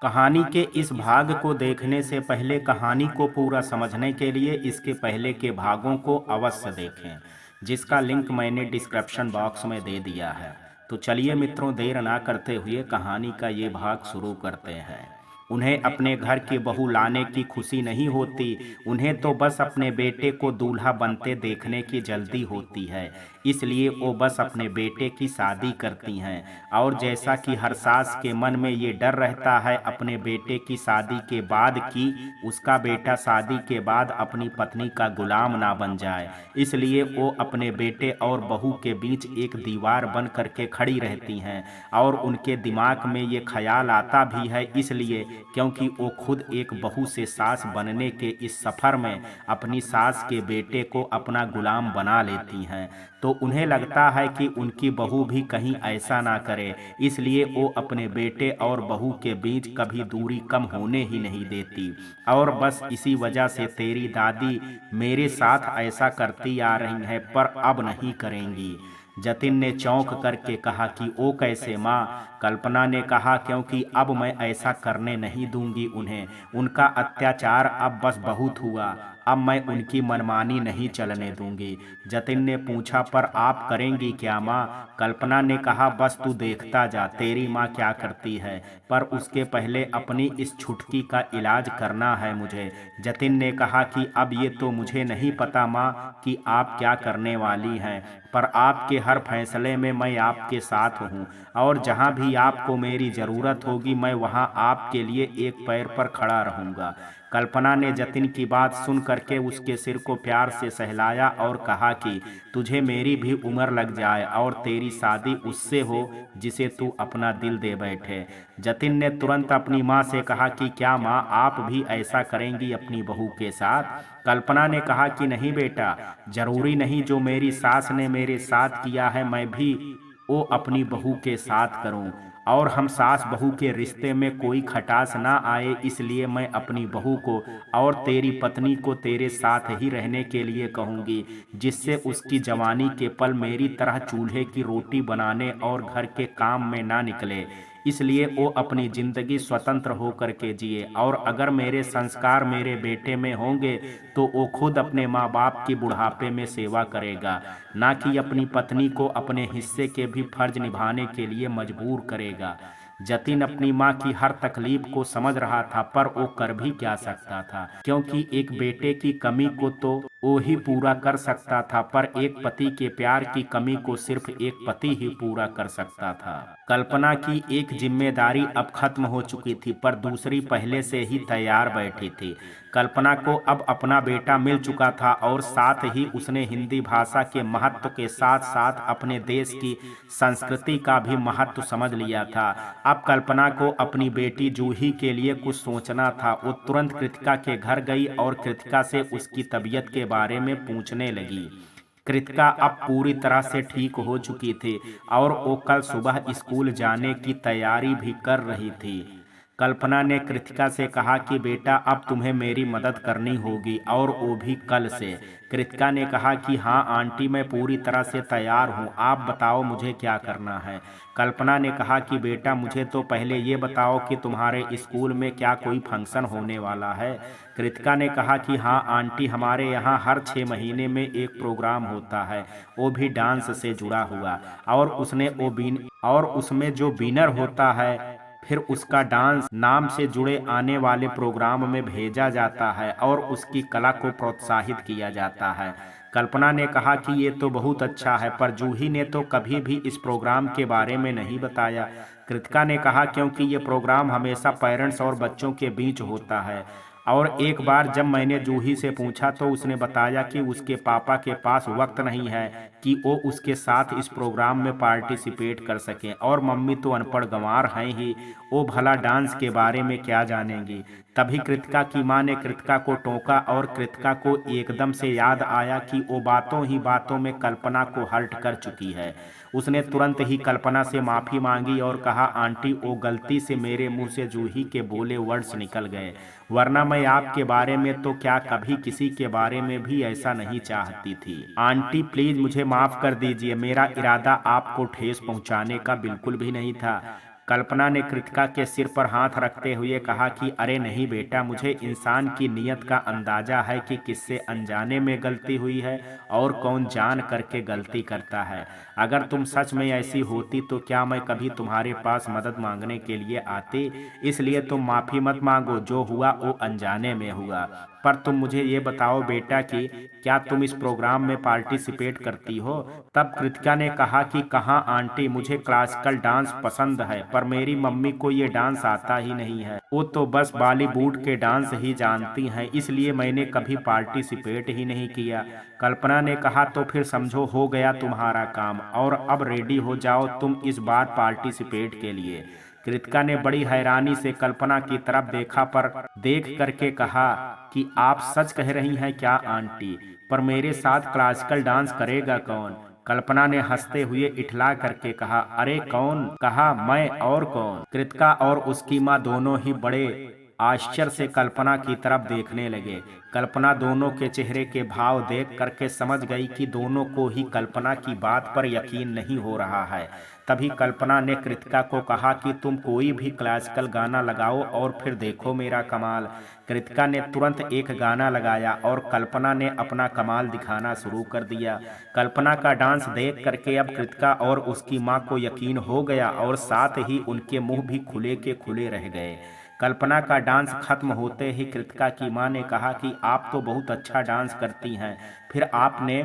कहानी के इस भाग को देखने से पहले कहानी को पूरा समझने के लिए इसके पहले के भागों को अवश्य देखें, जिसका लिंक मैंने डिस्क्रिप्शन बॉक्स में दे दिया है। तो चलिए मित्रों, देर ना करते हुए कहानी का ये भाग शुरू करते हैं। उन्हें अपने घर की बहू लाने की खुशी नहीं होती, उन्हें तो बस अपने बेटे को दूल्हा बनते देखने की जल्दी होती है। इसलिए वो बस अपने बेटे की शादी करती हैं। और जैसा कि हर सास के मन में ये डर रहता है अपने बेटे की शादी के बाद कि उसका बेटा शादी के बाद अपनी पत्नी का गुलाम ना बन जाए, इसलिए वो अपने बेटे और बहू के बीच एक दीवार बन करके खड़ी रहती हैं। और उनके दिमाग में ये ख्याल आता भी है इसलिए क्योंकि वो खुद एक बहू से सास बनने के इस सफ़र में अपनी सास के बेटे को अपना गुलाम बना लेती हैं। तो उन्हें लगता है कि उनकी बहू भी कहीं ऐसा ना करे, इसलिए वो अपने बेटे और बहू के बीच कभी दूरी कम होने ही नहीं देती। और बस इसी वजह से तेरी दादी मेरे साथ ऐसा करती आ रही है, पर अब नहीं करेंगी। जतिन ने चौंक करके कहा कि ओ कैसे माँ? कल्पना ने कहा क्योंकि अब मैं ऐसा करने नहीं दूंगी उन्हें। उनका अत्याचार अब बस बहुत हुआ, अब मैं उनकी मनमानी नहीं चलने दूंगी। जतिन ने पूछा पर आप करेंगी क्या माँ? कल्पना ने कहा बस तू देखता जा तेरी माँ क्या करती है, पर उसके पहले अपनी इस छुटकी का इलाज करना है मुझे। जतिन ने कहा कि अब ये तो मुझे नहीं पता माँ कि आप क्या करने वाली हैं, पर आपके हर फैसले में मैं आपके साथ हूँ और जहाँ भी आपको मेरी ज़रूरत होगी मैं वहाँ आपके लिए एक पैर पर खड़ा रहूँगा। कल्पना ने जतिन की बात सुन करके उसके सिर को प्यार से सहलाया और कहा कि तुझे मेरी भी उम्र लग जाए और तेरी शादी उससे हो जिसे तू अपना दिल दे बैठे। जतिन ने तुरंत अपनी माँ से कहा कि क्या माँ आप भी ऐसा करेंगी अपनी बहू के साथ? कल्पना ने कहा कि नहीं बेटा, जरूरी नहीं जो मेरी सास ने मेरे साथ किया है मैं भी वो अपनी बहू के साथ करूं। और हम सास बहू के रिश्ते में कोई खटास ना आए, इसलिए मैं अपनी बहू को और तेरी पत्नी को तेरे साथ ही रहने के लिए कहूंगी, जिससे उसकी जवानी के पल मेरी तरह चूल्हे की रोटी बनाने और घर के काम में ना निकले। इसलिए वो अपनी जिंदगी स्वतंत्र होकर के जिए। और अगर मेरे संस्कार मेरे बेटे में होंगे तो वो खुद अपने माँ बाप की बुढ़ापे में सेवा करेगा, ना कि अपनी पत्नी को अपने हिस्से के भी फर्ज निभाने के लिए मजबूर करेगा। जतिन अपनी माँ की हर तकलीफ को समझ रहा था, पर वो कर भी क्या सकता था, क्योंकि एक बेटे की कमी को तो वो ही पूरा कर सकता था, पर एक पति के प्यार की कमी को सिर्फ एक पति ही पूरा कर सकता था। कल्पना की एक जिम्मेदारी अब खत्म हो चुकी थी, पर दूसरी पहले से ही तैयार बैठी थी। कल्पना को अब अपना बेटा मिल चुका था और साथ ही उसने हिंदी भाषा के महत्व के साथ साथ अपने देश की संस्कृति का भी महत्व समझ लिया था। अब कल्पना को अपनी बेटी जूही के लिए कुछ सोचना था। वो तुरंत कृतिका के घर गई और कृतिका से उसकी तबीयत के बारे में पूछने लगी। कृतिका अब पूरी तरह से ठीक हो चुकी थी और वो कल सुबह स्कूल जाने की तैयारी भी कर रही थी। कल्पना ने कृतिका से कहा कि बेटा अब तुम्हें मेरी मदद करनी होगी और वो भी कल से। कृतिका ने कहा कि हाँ आंटी, मैं पूरी तरह से तैयार हूँ, आप बताओ मुझे क्या करना है। कल्पना ने कहा कि बेटा मुझे तो पहले ये बताओ कि तुम्हारे स्कूल में क्या कोई फंक्शन होने वाला है। कृतिका ने कहा कि हाँ आंटी, हमारे यहाँ हर 6 महीने में एक प्रोग्राम होता है, वो भी डांस से जुड़ा हुआ। और उसमें जो विनर होता है फिर उसका डांस नाम से जुड़े आने वाले प्रोग्राम में भेजा जाता है और उसकी कला को प्रोत्साहित किया जाता है। कल्पना ने कहा कि ये तो बहुत अच्छा है, पर जूही ने तो कभी भी इस प्रोग्राम के बारे में नहीं बताया। कृतिका ने कहा क्योंकि ये प्रोग्राम हमेशा पेरेंट्स और बच्चों के बीच होता है, और एक बार जब मैंने जूही से पूछा तो उसने बताया कि उसके पापा के पास वक्त नहीं है कि वो उसके साथ इस प्रोग्राम में पार्टिसिपेट कर सकें, और मम्मी तो अनपढ़ गंवार हैं ही, वो भला डांस के बारे में क्या जानेंगी। तभी कृतिका की माँ ने कृतिका को टोका और कृतिका को एकदम से याद आया कि वो बातों ही बातों में कल्पना को हर्ट कर चुकी है। उसने तुरंत ही कल्पना से माफ़ी मांगी और कहा आंटी, वो गलती से मेरे मुंह से जूही के बोले वर्ड्स निकल गए, वरना मैं आपके बारे में तो क्या कभी किसी के बारे में भी ऐसा नहीं चाहती थी। आंटी प्लीज मुझे माफ कर दीजिए, मेरा इरादा आपको ठेस पहुंचाने का बिल्कुल भी नहीं था। कल्पना ने कृतिका के सिर पर हाथ रखते हुए कहा कि अरे नहीं बेटा, मुझे इंसान की नीयत का अंदाजा है कि किससे अनजाने में गलती हुई है और कौन जान करके गलती करता है। अगर तुम सच में ऐसी होती तो क्या मैं कभी तुम्हारे पास मदद मांगने के लिए आती? इसलिए तुम माफी मत मांगो, जो हुआ वो अनजाने में हुआ। पर तुम मुझे ये बताओ बेटा कि क्या तुम इस प्रोग्राम में पार्टिसिपेट करती हो? तब कृतिका ने कहा कि कहाँ आंटी, मुझे क्लासिकल डांस पसंद है पर मेरी मम्मी को ये डांस आता ही नहीं है। वो तो बस बॉलीवुड के डांस ही जानती हैं, इसलिए मैंने कभी पार्टिसिपेट ही नहीं किया। कल्पना ने कहा तो फिर समझो हो गया तुम्हारा काम, और अब रेडी हो जाओ तुम इस बार पार्टिसिपेट के लिए। कृतिका ने बड़ी हैरानी से कल्पना की तरफ देखा, पर देख करके कहा कि आप सच कह रही हैं क्या आंटी? पर मेरे साथ क्लासिकल डांस करेगा कौन? कल्पना ने हंसते हुए इठला करके कहा, अरे कौन? कहा मैं और कौन? कृतिका और उसकी माँ दोनों ही बड़े आश्चर्य से कल्पना की तरफ देखने लगे। कल्पना दोनों के चेहरे के भाव देख करके समझ गई कि दोनों को ही कल्पना की बात पर यकीन नहीं हो रहा है। तभी कल्पना ने कृतिका को कहा कि तुम कोई भी क्लासिकल गाना लगाओ और फिर देखो मेरा कमाल। कृतिका ने तुरंत एक गाना लगाया और कल्पना ने अपना कमाल दिखाना शुरू कर दिया। कल्पना का डांस देख करके अब कृतिका और उसकी माँ को यकीन हो गया और साथ ही उनके मुंह भी खुले के खुले रह गए। कल्पना का डांस खत्म होते ही कृतिका की माँ ने कहा कि आप तो बहुत अच्छा डांस करती हैं, फिर आपने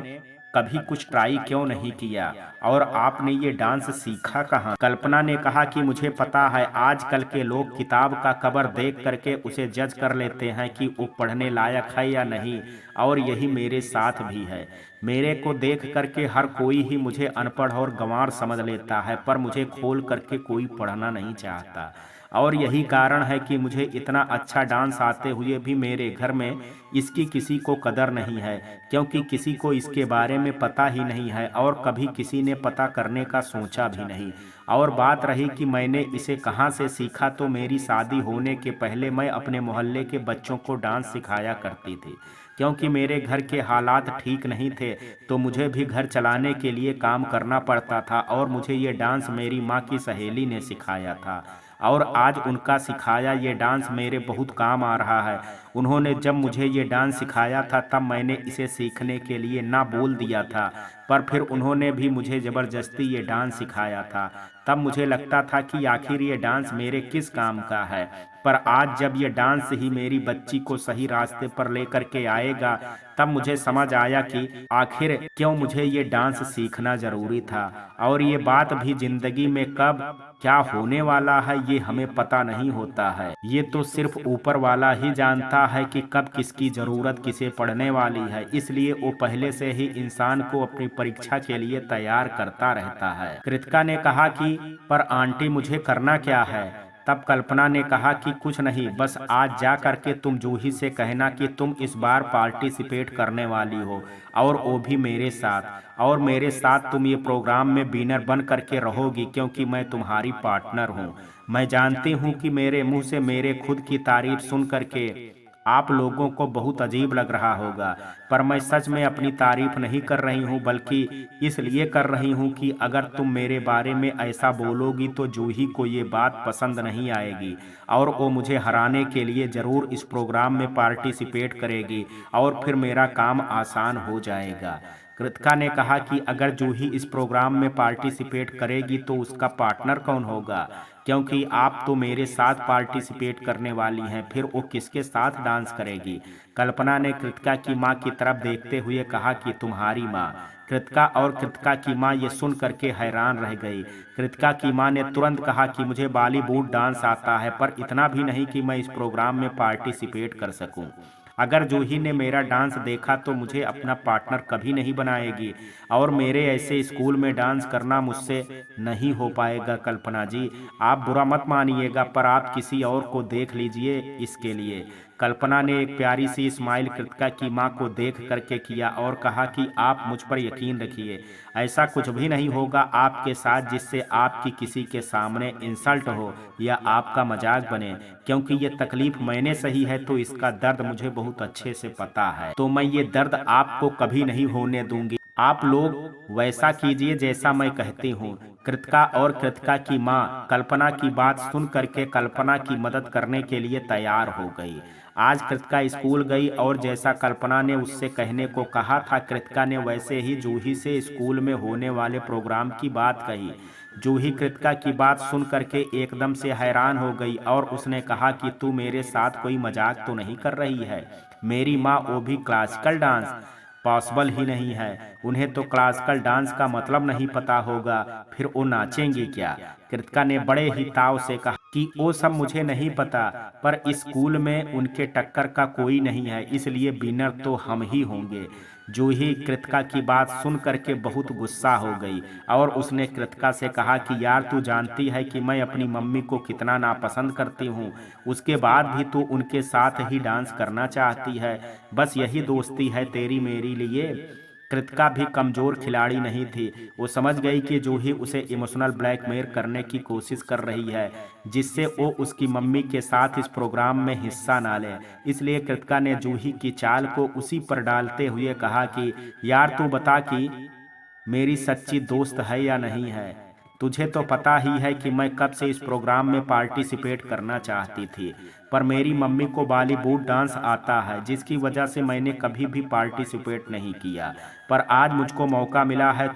कभी कुछ ट्राई क्यों नहीं किया, और आपने ये डांस सीखा कहाँ? कल्पना ने कहा कि मुझे पता है आजकल के लोग किताब का कवर देख करके उसे जज कर लेते हैं कि वो पढ़ने लायक है या नहीं, और यही मेरे साथ भी है। मेरे को देख करके हर कोई ही मुझे अनपढ़ और गंवार समझ लेता है, पर मुझे खोल करके कोई पढ़ना नहीं चाहता। और यही कारण है कि मुझे इतना अच्छा डांस आते हुए भी मेरे घर में इसकी किसी को कदर नहीं है, क्योंकि किसी को इसके बारे में पता ही नहीं है और कभी किसी ने पता करने का सोचा भी नहीं। और बात रही कि मैंने इसे कहाँ से सीखा, तो मेरी शादी होने के पहले मैं अपने मोहल्ले के बच्चों को डांस सिखाया करती थी। क्योंकि मेरे घर के हालात ठीक नहीं थे तो मुझे भी घर चलाने के लिए काम करना पड़ता था, और मुझे ये डांस मेरी माँ की सहेली ने सिखाया था, और आज उनका सिखाया ये डांस मेरे बहुत काम आ रहा है। उन्होंने जब मुझे ये डांस सिखाया था तब मैंने इसे सीखने के लिए ना बोल दिया था, पर फिर उन्होंने भी मुझे ज़बरदस्ती ये डांस सिखाया था। तब मुझे लगता था कि आखिर ये डांस मेरे किस काम का है, पर आज जब ये डांस ही मेरी बच्ची को सही रास्ते पर लेकर के आएगा, तब मुझे समझ आया कि आखिर क्यों मुझे ये डांस सीखना ज़रूरी था। और ये बात भी जिंदगी में कब क्या होने वाला है ये हमें पता नहीं होता है, ये तो सिर्फ ऊपर वाला ही जानता है कि कब किसकी ज़रूरत किसे पड़ने वाली है। इसलिए वो पहले से ही इंसान को अपनी परीक्षा के लिए तैयार करता रहता है। कृतिका ने कहा कि पर आंटी मुझे करना क्या है? तब कल्पना ने कहा कि कुछ नहीं, बस आज जा करके तुम जूही से कहना कि तुम इस बार पार्टिसिपेट करने वाली हो, और वो भी मेरे साथ। और मेरे साथ तुम ये प्रोग्राम में विनर बन करके रहोगी, क्योंकि मैं तुम्हारी पार्टनर हूँ। मैं जानती हूँ कि मेरे मुंह से मेरे खुद की तारीफ सुन करके आप लोगों को बहुत अजीब लग रहा होगा, पर मैं सच में अपनी तारीफ नहीं कर रही हूँ, बल्कि इसलिए कर रही हूँ कि अगर तुम मेरे बारे में ऐसा बोलोगी तो जूही को ये बात पसंद नहीं आएगी, और वो मुझे हराने के लिए ज़रूर इस प्रोग्राम में पार्टिसिपेट करेगी, और फिर मेरा काम आसान हो जाएगा। कृतिका ने कहा कि अगर जूही इस प्रोग्राम में पार्टिसिपेट करेगी तो उसका पार्टनर कौन होगा, क्योंकि आप तो मेरे साथ पार्टिसिपेट करने वाली हैं, फिर वो किसके साथ डांस करेगी? कल्पना ने कृतिका की माँ की तरफ देखते हुए कहा कि तुम्हारी माँ। कृतिका और कृतिका की माँ ये सुन करके हैरान रह गई। कृतिका की माँ ने तुरंत कहा कि मुझे बॉलीवुड डांस आता है, पर इतना भी नहीं कि मैं इस प्रोग्राम में पार्टिसिपेट कर सकूं। अगर जूही ने मेरा डांस देखा तो मुझे अपना पार्टनर कभी नहीं बनाएगी, और मेरे ऐसे स्कूल में डांस करना मुझसे नहीं हो पाएगा। कल्पना जी, आप बुरा मत मानिएगा, पर आप किसी और को देख लीजिए इसके लिए। कल्पना ने एक प्यारी सी स्माइल कृतिका की माँ को देख करके किया और कहा कि आप मुझ पर यकीन रखिए, ऐसा कुछ भी नहीं होगा आपके साथ जिससे आपकी किसी के सामने इंसल्ट हो या आपका मजाक बने, क्योंकि ये तकलीफ मैंने सही है तो इसका दर्द मुझे बहुत अच्छे से पता है, तो मैं ये दर्द आपको कभी नहीं होने दूंगी। आप लोग वैसा कीजिए जैसा मैं कहती हूँ। कृतिका और कृतिका की माँ कल्पना की बात सुन करके कल्पना की मदद करने के लिए तैयार हो गई। आज कृतिका स्कूल गई और जैसा कल्पना ने उससे कहने को कहा था, कृतिका ने वैसे ही जूही से स्कूल में होने वाले प्रोग्राम की बात कही। जूही कृतिका की बात सुन करके एकदम से हैरान हो गई और उसने कहा कि तू मेरे साथ कोई मजाक तो नहीं कर रही है? मेरी माँ, वो भी क्लासिकल डांस? पॉसिबल ही नहीं है। उन्हें तो क्लासिकल डांस का मतलब नहीं पता होगा, फिर वो नाचेंगी क्या? कृतिका ने बड़े ही ताव से कहा कि वो सब मुझे नहीं पता, पर इस स्कूल में उनके टक्कर का कोई नहीं है, इसलिए विनर तो हम ही होंगे। जूही कृतिका की बात सुन करके बहुत गुस्सा हो गई और उसने कृतिका से कहा कि यार, तू जानती है कि मैं अपनी मम्मी को कितना नापसंद करती हूँ, उसके बाद भी तू उनके साथ ही डांस करना चाहती है। बस यही दोस्ती है तेरी मेरी लिए। कृतिका भी कमजोर खिलाड़ी नहीं थी। वो समझ गई कि जूही उसे इमोशनल ब्लैकमेल करने की कोशिश कर रही है, जिससे वो उसकी मम्मी के साथ इस प्रोग्राम में हिस्सा ना ले। इसलिए कृतिका ने जूही की चाल को उसी पर डालते हुए कहा कि यार, तू बता कि मेरी सच्ची दोस्त है या नहीं है? तुझे तो पता ही है कि मैं कब से इस प्रोग्राम में पार्टिसिपेट करना चाहती थी, पर मेरी मम्मी को बॉलीवुड डांस आता है, जिसकी वजह से मैंने कभी भी पार्टिसिपेट नहीं किया। पर आज मुझको मौका मिला है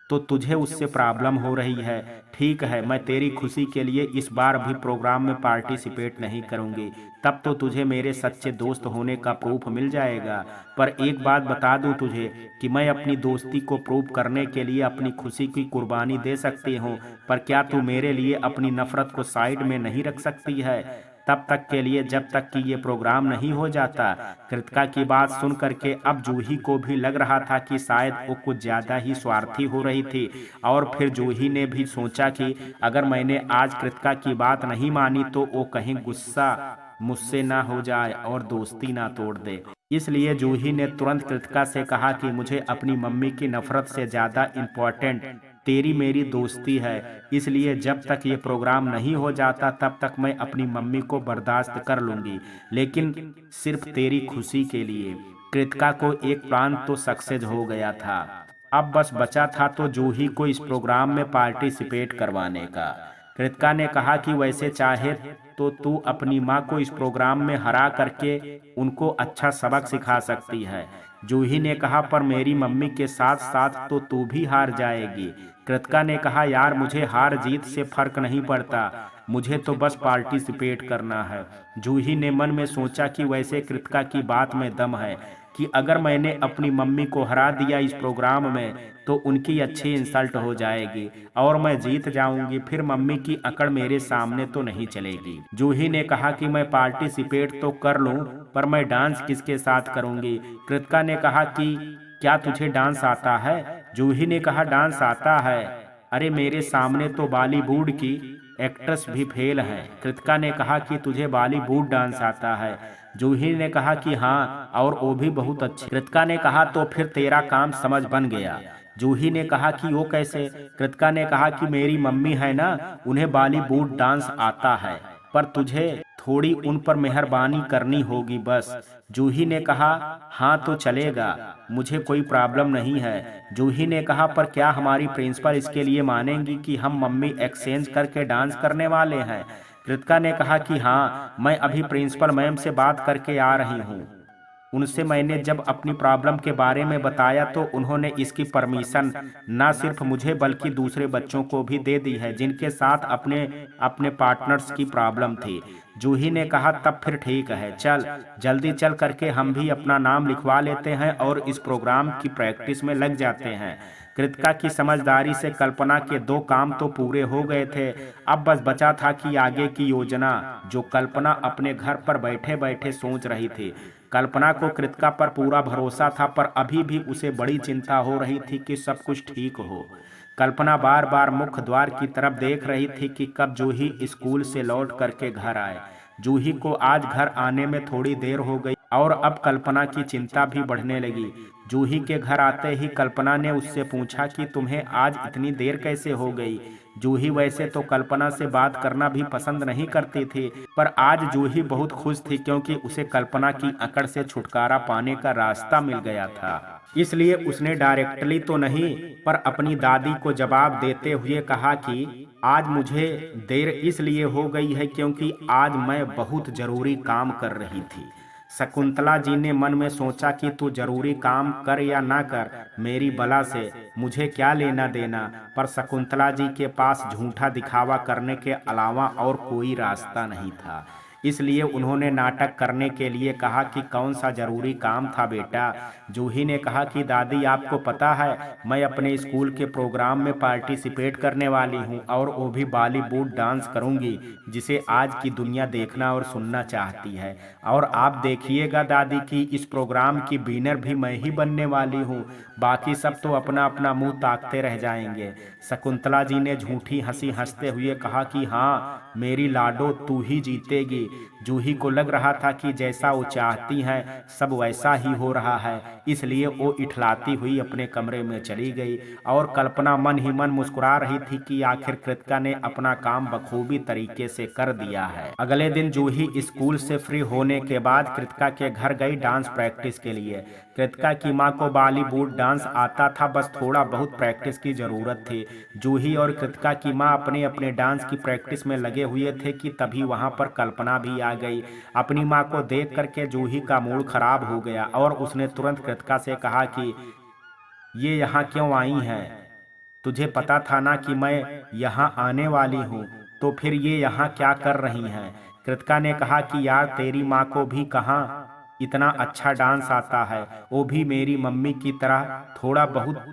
तो तुझे उससे प्रॉब्लम हो रही है। ठीक है, मैं तेरी खुशी के लिए इस बार भी प्रोग्राम में पार्टिसिपेट नहीं करूंगी, तब तो तुझे मेरे सच्चे दोस्त होने का प्रूफ मिल जाएगा। पर एक बात बता दूं तुझे कि मैं अपनी दोस्ती को प्रूव करने के लिए अपनी खुशी की कुर्बानी दे सकती हूँ, पर क्या तू मेरे लिए अपनी नफरत को साइड में नहीं रख सकती है, तब तक के लिए, जब तक कि ये प्रोग्राम नहीं हो जाता? कृतिका की बात सुन करके अब जूही को भी लग रहा था कि शायद वो कुछ ज्यादा ही स्वार्थी हो रही थी। और फिर जूही ने भी सोचा कि अगर मैंने आज कृतिका की बात नहीं मानी तो वो कहीं गुस्सा मुझसे ना हो जाए और दोस्ती ना तोड़ दे। इसलिए जूही ने तुरंत कृतिका से कहा कि मुझे अपनी मम्मी की नफरत से ज्यादा इम्पोर्टेंट तेरी मेरी दोस्ती है, इसलिए जब तक ये प्रोग्राम नहीं हो जाता तब तक मैं अपनी मम्मी को बर्दाश्त कर लूंगी, लेकिन सिर्फ तेरी खुशी के लिए। कृतिका को एक प्लान तो सक्सेस हो गया था, अब बस बचा था तो जूही को इस प्रोग्राम में पार्टिसिपेट करवाने का। कृतिका ने कहा कि वैसे चाहे तो तू अपनी माँ को इस प्रोग्राम में हरा करके उनको अच्छा सबक सिखा सकती है। जूही ने कहा, पर मेरी मम्मी के साथ साथ तो तू भी हार जाएगी। कृतिका ने कहा, यार, मुझे हार जीत से फर्क नहीं पड़ता, मुझे तो बस पार्टिसिपेट करना है। जूही ने मन में सोचा कि वैसे कृतिका की बात में दम है कि अगर मैंने अपनी मम्मी को हरा दिया इस प्रोग्राम में तो उनकी अच्छी इंसल्ट हो जाएगी और मैं जीत जाऊंगी, फिर मम्मी की अकड़ मेरे सामने तो नहीं चलेगी। जूही ने कहा कि मैं पार्टिसिपेट तो कर लूं, पर मैं डांस किसके साथ करूंगी? कृतिका ने कहा कि क्या तुझे डांस आता है? जूही ने कहा, डांस आता है। अरे, मेरे सामने तो बॉलीवुड की एक्ट्रेस भी फेल है। कृतिका ने कहा कि तुझे बॉलीवुड डांस आता है? जूही ने कहा कि हाँ, और वो भी बहुत अच्छे। कृतिका ने कहा, तो फिर तेरा काम समझ बन गया। जूही ने कहा कि वो कैसे? कृतिका ने कहा कि मेरी मम्मी है ना, उन्हें बॉलीवुड डांस आता है, पर तुझे थोड़ी उन पर मेहरबानी करनी होगी बस। जूही ने कहा, हाँ तो चलेगा, मुझे कोई प्रॉब्लम नहीं है। जूही ने कहा, पर क्या हमारी प्रिंसिपल इसके लिए मानेंगी कि हम मम्मी एक्सचेंज करके डांस करने वाले हैं? कृतिका ने कहा कि हाँ, मैं अभी प्रिंसिपल मैम से बात करके आ रही हूँ। उनसे मैंने जब अपनी प्रॉब्लम के बारे में बताया तो उन्होंने इसकी परमिशन ना सिर्फ मुझे बल्कि दूसरे बच्चों को भी दे दी है जिनके साथ अपने अपने पार्टनर्स की प्रॉब्लम थी। जूही ने कहा, तब फिर ठीक है, चल जल्दी चल करके हम भी अपना नाम लिखवा लेते हैं और इस प्रोग्राम की प्रैक्टिस में लग जाते हैं। कृतिका की समझदारी से कल्पना के दो काम तो पूरे हो गए थे, अब बस बचा था कि आगे की योजना, जो कल्पना अपने घर पर बैठे बैठे सोच रही थी। कल्पना को कृतिका पर पूरा भरोसा था, पर अभी भी उसे बड़ी चिंता हो रही थी कि सब कुछ ठीक हो। कल्पना बार बार मुख्य द्वार की तरफ देख रही थी कि कब जूही स्कूल से लौट करके घर आए। जूही को आज घर आने में थोड़ी देर हो गई और अब कल्पना की चिंता भी बढ़ने लगी। जूही के घर आते ही कल्पना ने उससे पूछा कि तुम्हें आज इतनी देर कैसे हो गई? जूही वैसे तो कल्पना से बात करना भी पसंद नहीं करती थी, पर आज जूही बहुत खुश थी क्योंकि उसे कल्पना की अकड़ से छुटकारा पाने का रास्ता मिल गया था। इसलिए उसने डायरेक्टली तो नहीं, पर अपनी दादी को जवाब देते हुए कहा कि आज मुझे देर इसलिए हो गई है क्योंकि आज मैं बहुत जरूरी काम कर रही थी। शकुंतला जी ने मन में सोचा कि तू जरूरी काम कर या ना कर, मेरी बला से मुझे क्या लेना देना। पर शकुंतला जी के पास झूठा दिखावा करने के अलावा और कोई रास्ता नहीं था, इसलिए उन्होंने नाटक करने के लिए कहा कि कौन सा जरूरी काम था बेटा। जूही ने कहा कि दादी आपको पता है मैं अपने स्कूल के प्रोग्राम में पार्टिसिपेट करने वाली हूँ और वो भी बॉलीवुड डांस करूँगी, जिसे आज की दुनिया देखना और सुनना चाहती है। और आप देखिएगा दादी कि इस प्रोग्राम की विनर भी मैं ही बनने वाली हूँ, बाकी सब तो अपना अपना मुंह ताकते रह जाएंगे। शकुंतला जी ने झूठी हंसी हंसते हुए कहा कि हाँ मेरी लाडो तू ही जीतेगी। जूही को लग रहा था कि जैसा वो चाहती हैं सब वैसा ही हो रहा है, इसलिए वो इठलाती हुई अपने कमरे में चली गई। और कल्पना मन ही मन मुस्कुरा रही थी कि आखिर कृतिका ने अपना काम बखूबी तरीके से कर दिया है। अगले दिन जूही स्कूल से फ्री होने के बाद कृतिका के घर गई डांस प्रैक्टिस के लिए। कृतिका की माँ को बॉलीवुड डांस आता था, बस थोड़ा बहुत प्रैक्टिस की जरूरत थी। जूही और कृतिका की माँ अपने अपने डांस की प्रैक्टिस में लगे हुए थे कि तभी वहां पर कल्पना भी आ गई। अपनी माँ को देख करके जूही का मूड खराब हो गया और उसने तुरंत कृतिका से कहा कि ये यहाँ क्यों आई हैं? तुझे पता था ना कि मैं यहाँ आने वाली हूँ, तो फिर ये यहाँ क्या कर रही हैं? कृतिका ने कहा कि यार तेरी माँ को भी कहाँ इतना अच्छा डांस आता है, वो भी मेरी मम्मी की तरह थोड़ा बहुत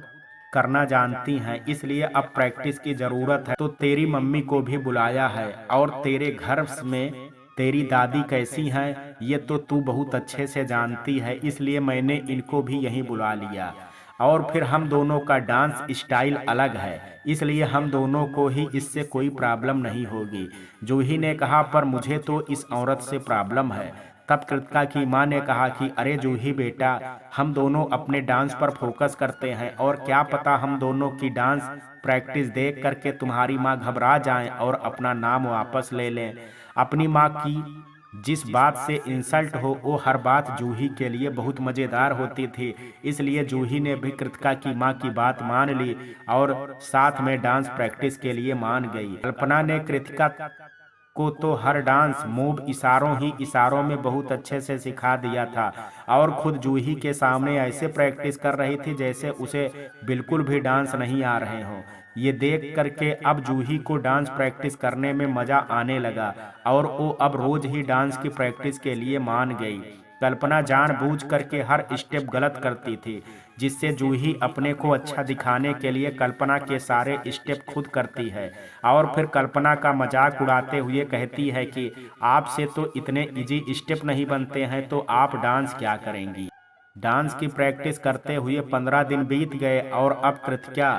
करना जानती हैं, इसलिए अब प्रैक्टिस की जरूरत है। तो तेरी मम्मी को भी बुलाया है। और तेरे घर में तेरी दादी कैसी हैं ये तो तू बहुत अच्छे से जानती है, इसलिए मैंने इनको भी यहीं बुला लिया। और फिर हम दोनों का डांस स्टाइल अलग है, इसलिए हम दोनों को ही इससे कोई प्रॉब्लम नहीं होगी। जूही ने कहा पर मुझे तो इस औरत से प्रॉब्लम है। तब कृतिका की माँ ने कहा कि अरे जूही बेटा, हम दोनों अपने डांस पर फोकस करते हैं और क्या पता हम दोनों की डांस प्रैक्टिस देख करके तुम्हारी माँ घबरा जाएं और अपना नाम वापस ले लें। अपनी माँ की जिस बात से इंसल्ट हो वो हर बात जूही के लिए बहुत मज़ेदार होती थी, इसलिए जूही ने भी कृतिका की माँ की बात मान ली और साथ में डांस प्रैक्टिस के लिए मान गई। कल्पना ने कृतिका को तो हर डांस मूव इशारों में बहुत अच्छे से सिखा दिया था और खुद जूही के सामने ऐसे प्रैक्टिस कर रही थी जैसे उसे बिल्कुल भी डांस नहीं आ रहे हों। ये देख करके अब जूही को डांस प्रैक्टिस करने में मजा आने लगा और वो अब रोज ही डांस की प्रैक्टिस के लिए मान गई। कल्पना जानबूझ करके हर स्टेप गलत करती थी, जिससे जूही अपने को अच्छा दिखाने के लिए कल्पना के सारे स्टेप खुद करती है और फिर कल्पना का मजाक उड़ाते हुए कहती है कि आपसे तो इतने इजी स्टेप नहीं बनते हैं तो आप डांस क्या करेंगी। डांस की प्रैक्टिस करते हुए 15 दिन बीत गए और अब कृतिका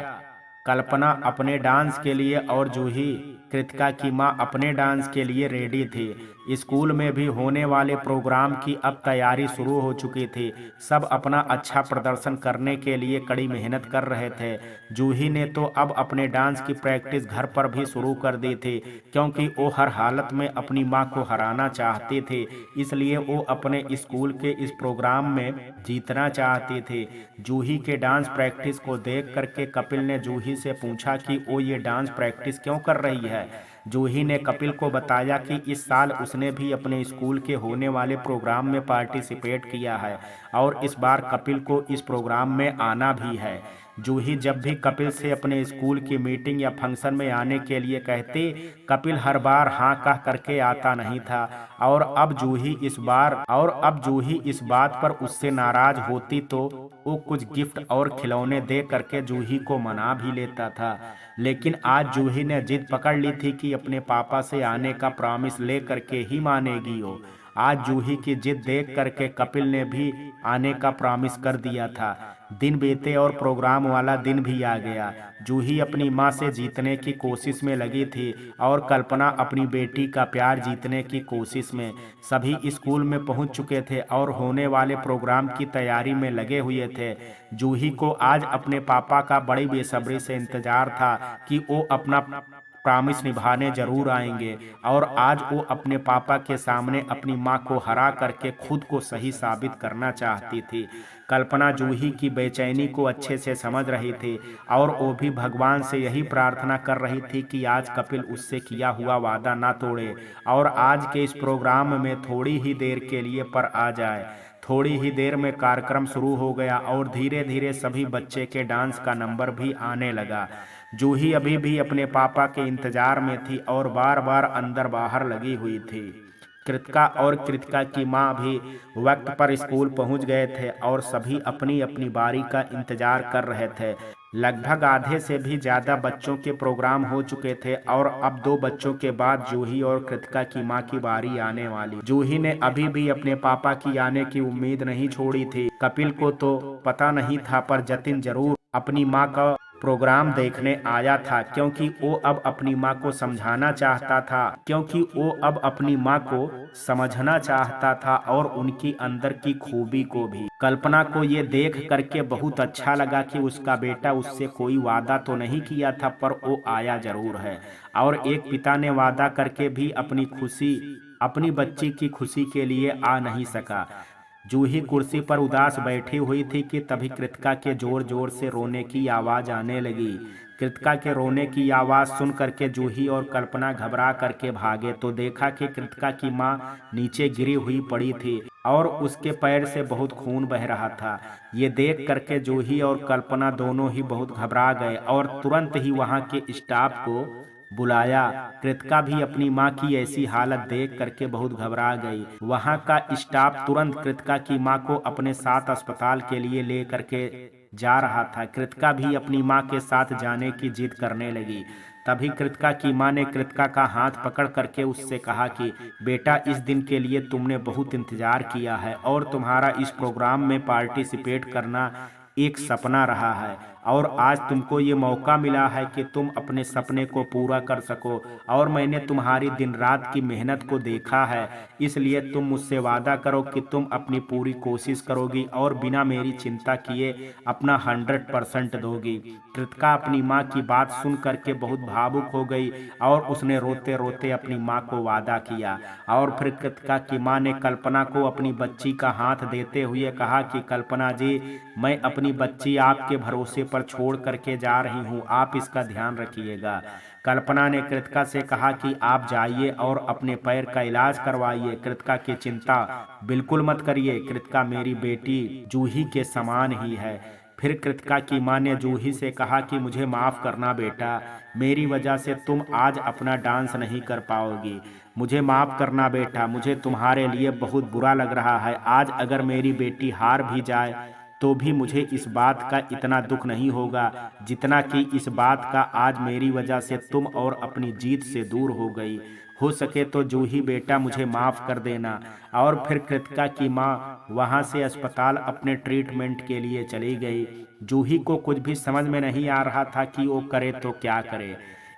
कल्पना अपने डांस के लिए और जूही कृतिका की माँ अपने डांस के लिए रेडी थी। स्कूल में भी होने वाले प्रोग्राम की अब तैयारी शुरू हो चुकी थी। सब अपना अच्छा प्रदर्शन करने के लिए कड़ी मेहनत कर रहे थे। जूही ने तो अब अपने डांस की प्रैक्टिस घर पर भी शुरू कर दी थी, क्योंकि वो हर हालत में अपनी माँ को हराना चाहती थी, इसलिए वो अपने स्कूल के इस प्रोग्राम में जीतना चाहती थी। जूही के डांस प्रैक्टिस को देख करके कपिल ने जूही से पूछा कि वो ये डांस प्रैक्टिस क्यों कर रही है। जूही ने कपिल को बताया कि इस साल उसने भी अपने स्कूल के होने वाले प्रोग्राम में पार्टिसिपेट किया है और इस बार कपिल को इस प्रोग्राम में आना भी है। जूही जब भी कपिल से अपने स्कूल की मीटिंग या फंक्शन में आने के लिए कहती, कपिल हर बार हाँ कह करके आता नहीं था और अब जूही इस बात पर उससे नाराज होती तो वो कुछ गिफ्ट और खिलौने दे करके जूही को मना भी लेता था। लेकिन आज जूही ने जिद पकड़ ली थी कि अपने पापा से आने का प्रॉमिस ले करके ही मानेगी वो। आज जूही की जिद देख करके कपिल ने भी आने का प्रॉमिस कर दिया था। दिन बीते और प्रोग्राम वाला दिन भी आ गया। जूही अपनी माँ से जीतने की कोशिश में लगी थी और कल्पना अपनी बेटी का प्यार जीतने की कोशिश में। सभी स्कूल में पहुंच चुके थे और होने वाले प्रोग्राम की तैयारी में लगे हुए थे। जूही को आज अपने पापा का बड़ी बेसब्री से इंतजार था कि वो अपना प्रॉमिस निभाने जरूर आएंगे और आज वो अपने पापा के सामने अपनी माँ को हरा करके खुद को सही साबित करना चाहती थी। कल्पना जूही की बेचैनी को अच्छे से समझ रही थी और वो भी भगवान से यही प्रार्थना कर रही थी कि आज कपिल उससे किया हुआ वादा ना तोड़े और आज के इस प्रोग्राम में थोड़ी ही देर के लिए पर आ जाए। थोड़ी ही देर में कार्यक्रम शुरू हो गया और धीरे धीरे सभी बच्चे के डांस का नंबर भी आने लगा। जूही अभी भी अपने पापा के इंतजार में थी और बार बार अंदर बाहर लगी हुई थी। कृतिका और कृतिका की माँ भी वक्त पर स्कूल पहुंच गए थे और सभी अपनी अपनी बारी का इंतजार कर रहे थे। लगभग आधे से भी ज्यादा बच्चों के प्रोग्राम हो चुके थे और अब 2 बच्चों के बाद जूही और कृतिका की माँ की बारी आने वाली। जूही ने अभी भी अपने पापा की आने की उम्मीद नहीं छोड़ी थी। कपिल को तो पता नहीं था पर जतिन जरूर अपनी माँ का प्रोग्राम देखने आया था क्योंकि वो अब अपनी माँ को समझाना चाहता था समझना चाहता था और उनकी अंदर की खूबी को भी। कल्पना को ये देख करके बहुत अच्छा लगा कि उसका बेटा उससे कोई वादा तो नहीं किया था पर वो आया जरूर है और एक पिता ने वादा करके भी अपनी बच्ची की खुशी के लिए आ नहीं सका। जूही कुर्सी पर उदास बैठी हुई थी कि तभी कृतिका के जोर जोर से रोने की आवाज आने लगी। कृतिका के रोने की आवाज सुन करके जूही और कल्पना घबरा करके भागे तो देखा कि कृतिका की माँ नीचे गिरी हुई पड़ी थी और उसके पैर से बहुत खून बह रहा था। ये देख करके जूही और कल्पना दोनों ही बहुत घबरा गए और तुरंत ही वहां के स्टाफ को बुलाया। कृतिका भी अपनी माँ की ऐसी हालत देख करके बहुत घबरा गई। वहां का स्टाफ तुरंत कृतिका की माँ को अपने साथ अस्पताल के लिए ले करके जा रहा था। कृतिका भी अपनी माँ के साथ जाने की जिद करने लगी। तभी कृतिका की माँ ने कृतिका का हाथ पकड़ करके उससे कहा कि बेटा, इस दिन के लिए तुमने बहुत इंतजार किया है और तुम्हारा इस प्रोग्राम में पार्टिसिपेट करना एक सपना रहा है और आज तुमको ये मौका मिला है कि तुम अपने सपने को पूरा कर सको और मैंने तुम्हारी दिन रात की मेहनत को देखा है, इसलिए तुम मुझसे वादा करो कि तुम अपनी पूरी कोशिश करोगी और बिना मेरी चिंता किए अपना 100% दोगी। कृतिका अपनी माँ की बात सुन करके बहुत भावुक हो गई और उसने रोते रोते अपनी माँ को वादा किया और फिर कृतिका की माँ ने कल्पना को अपनी बच्ची का हाथ देते हुए कहा कि कल्पना जी, मैं अपनी बच्ची आपके भरोसे पर छोड़ करके जा रही हूँ, आप इसका ध्यान रखिएगा। कल्पना ने कृतिका से कहा कि आप जाइए और अपने पैर का इलाज करवाइए, कृतिका की चिंता बिल्कुल मत करिए, कृतिका मेरी बेटी जूही के समान ही है। फिर कृतिका की माँ ने जूही से कहा कि मुझे माफ करना बेटा, मेरी वजह से तुम आज अपना डांस नहीं कर पाओगी, मुझे माफ करना बेटा, मुझे तुम्हारे लिए बहुत बुरा लग रहा है। आज अगर मेरी बेटी हार भी जाए तो भी मुझे इस बात का इतना दुख नहीं होगा जितना कि इस बात का आज मेरी वजह से तुम और अपनी जीत से दूर हो गई। हो सके तो जूही बेटा, मुझे माफ कर देना। और फिर कृतिका की माँ वहां से अस्पताल अपने ट्रीटमेंट के लिए चली गई। जूही को कुछ भी समझ में नहीं आ रहा था कि वो करे तो क्या करे।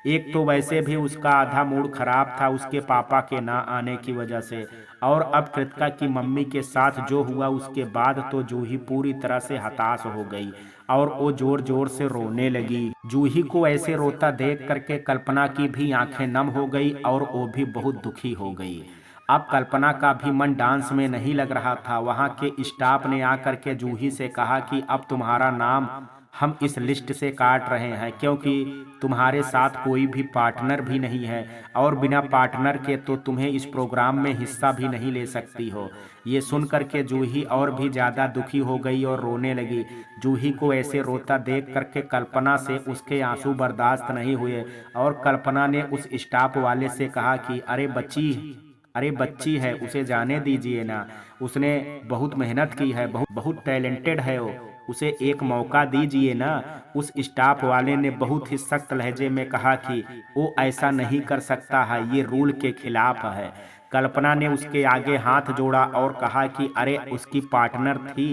एक तो वैसे भी उसका आधा मूड खराब था उसके पापा के ना आने की वजह से, और अब कृतिका की मम्मी के साथ जो हुआ उसके बाद तो जूही पूरी तरह से हताश हो गई और वो जोर जोर से रोने लगी। जूही को ऐसे रोता देख करके कल्पना की भी आंखें नम हो गई और वो भी बहुत दुखी हो गई। अब कल्पना का भी मन डांस में नहीं लग रहा था। वहां के स्टाफ ने आकर के जूही से कहा कि अब तुम्हारा नाम हम इस लिस्ट से काट रहे हैं क्योंकि तुम्हारे साथ कोई भी पार्टनर भी नहीं है और बिना पार्टनर के तो तुम्हें इस प्रोग्राम में हिस्सा भी नहीं ले सकती हो। ये सुनकर के जूही और भी ज़्यादा दुखी हो गई और रोने लगी। जूही को ऐसे रोता देख करके कल्पना से उसके आंसू बर्दाश्त नहीं हुए और कल्पना ने उस स्टाफ वाले से कहा कि अरे बच्ची है, उसे जाने दीजिए ना, उसने बहुत मेहनत की है, बहुत टैलेंटेड है वो, उसे एक मौका दीजिए ना। उस स्टाफ वाले ने बहुत ही सख्त लहजे में कहा कि वो ऐसा नहीं कर सकता है, ये रूल के खिलाफ है। कल्पना ने उसके आगे हाथ जोड़ा और कहा कि अरे उसकी पार्टनर थी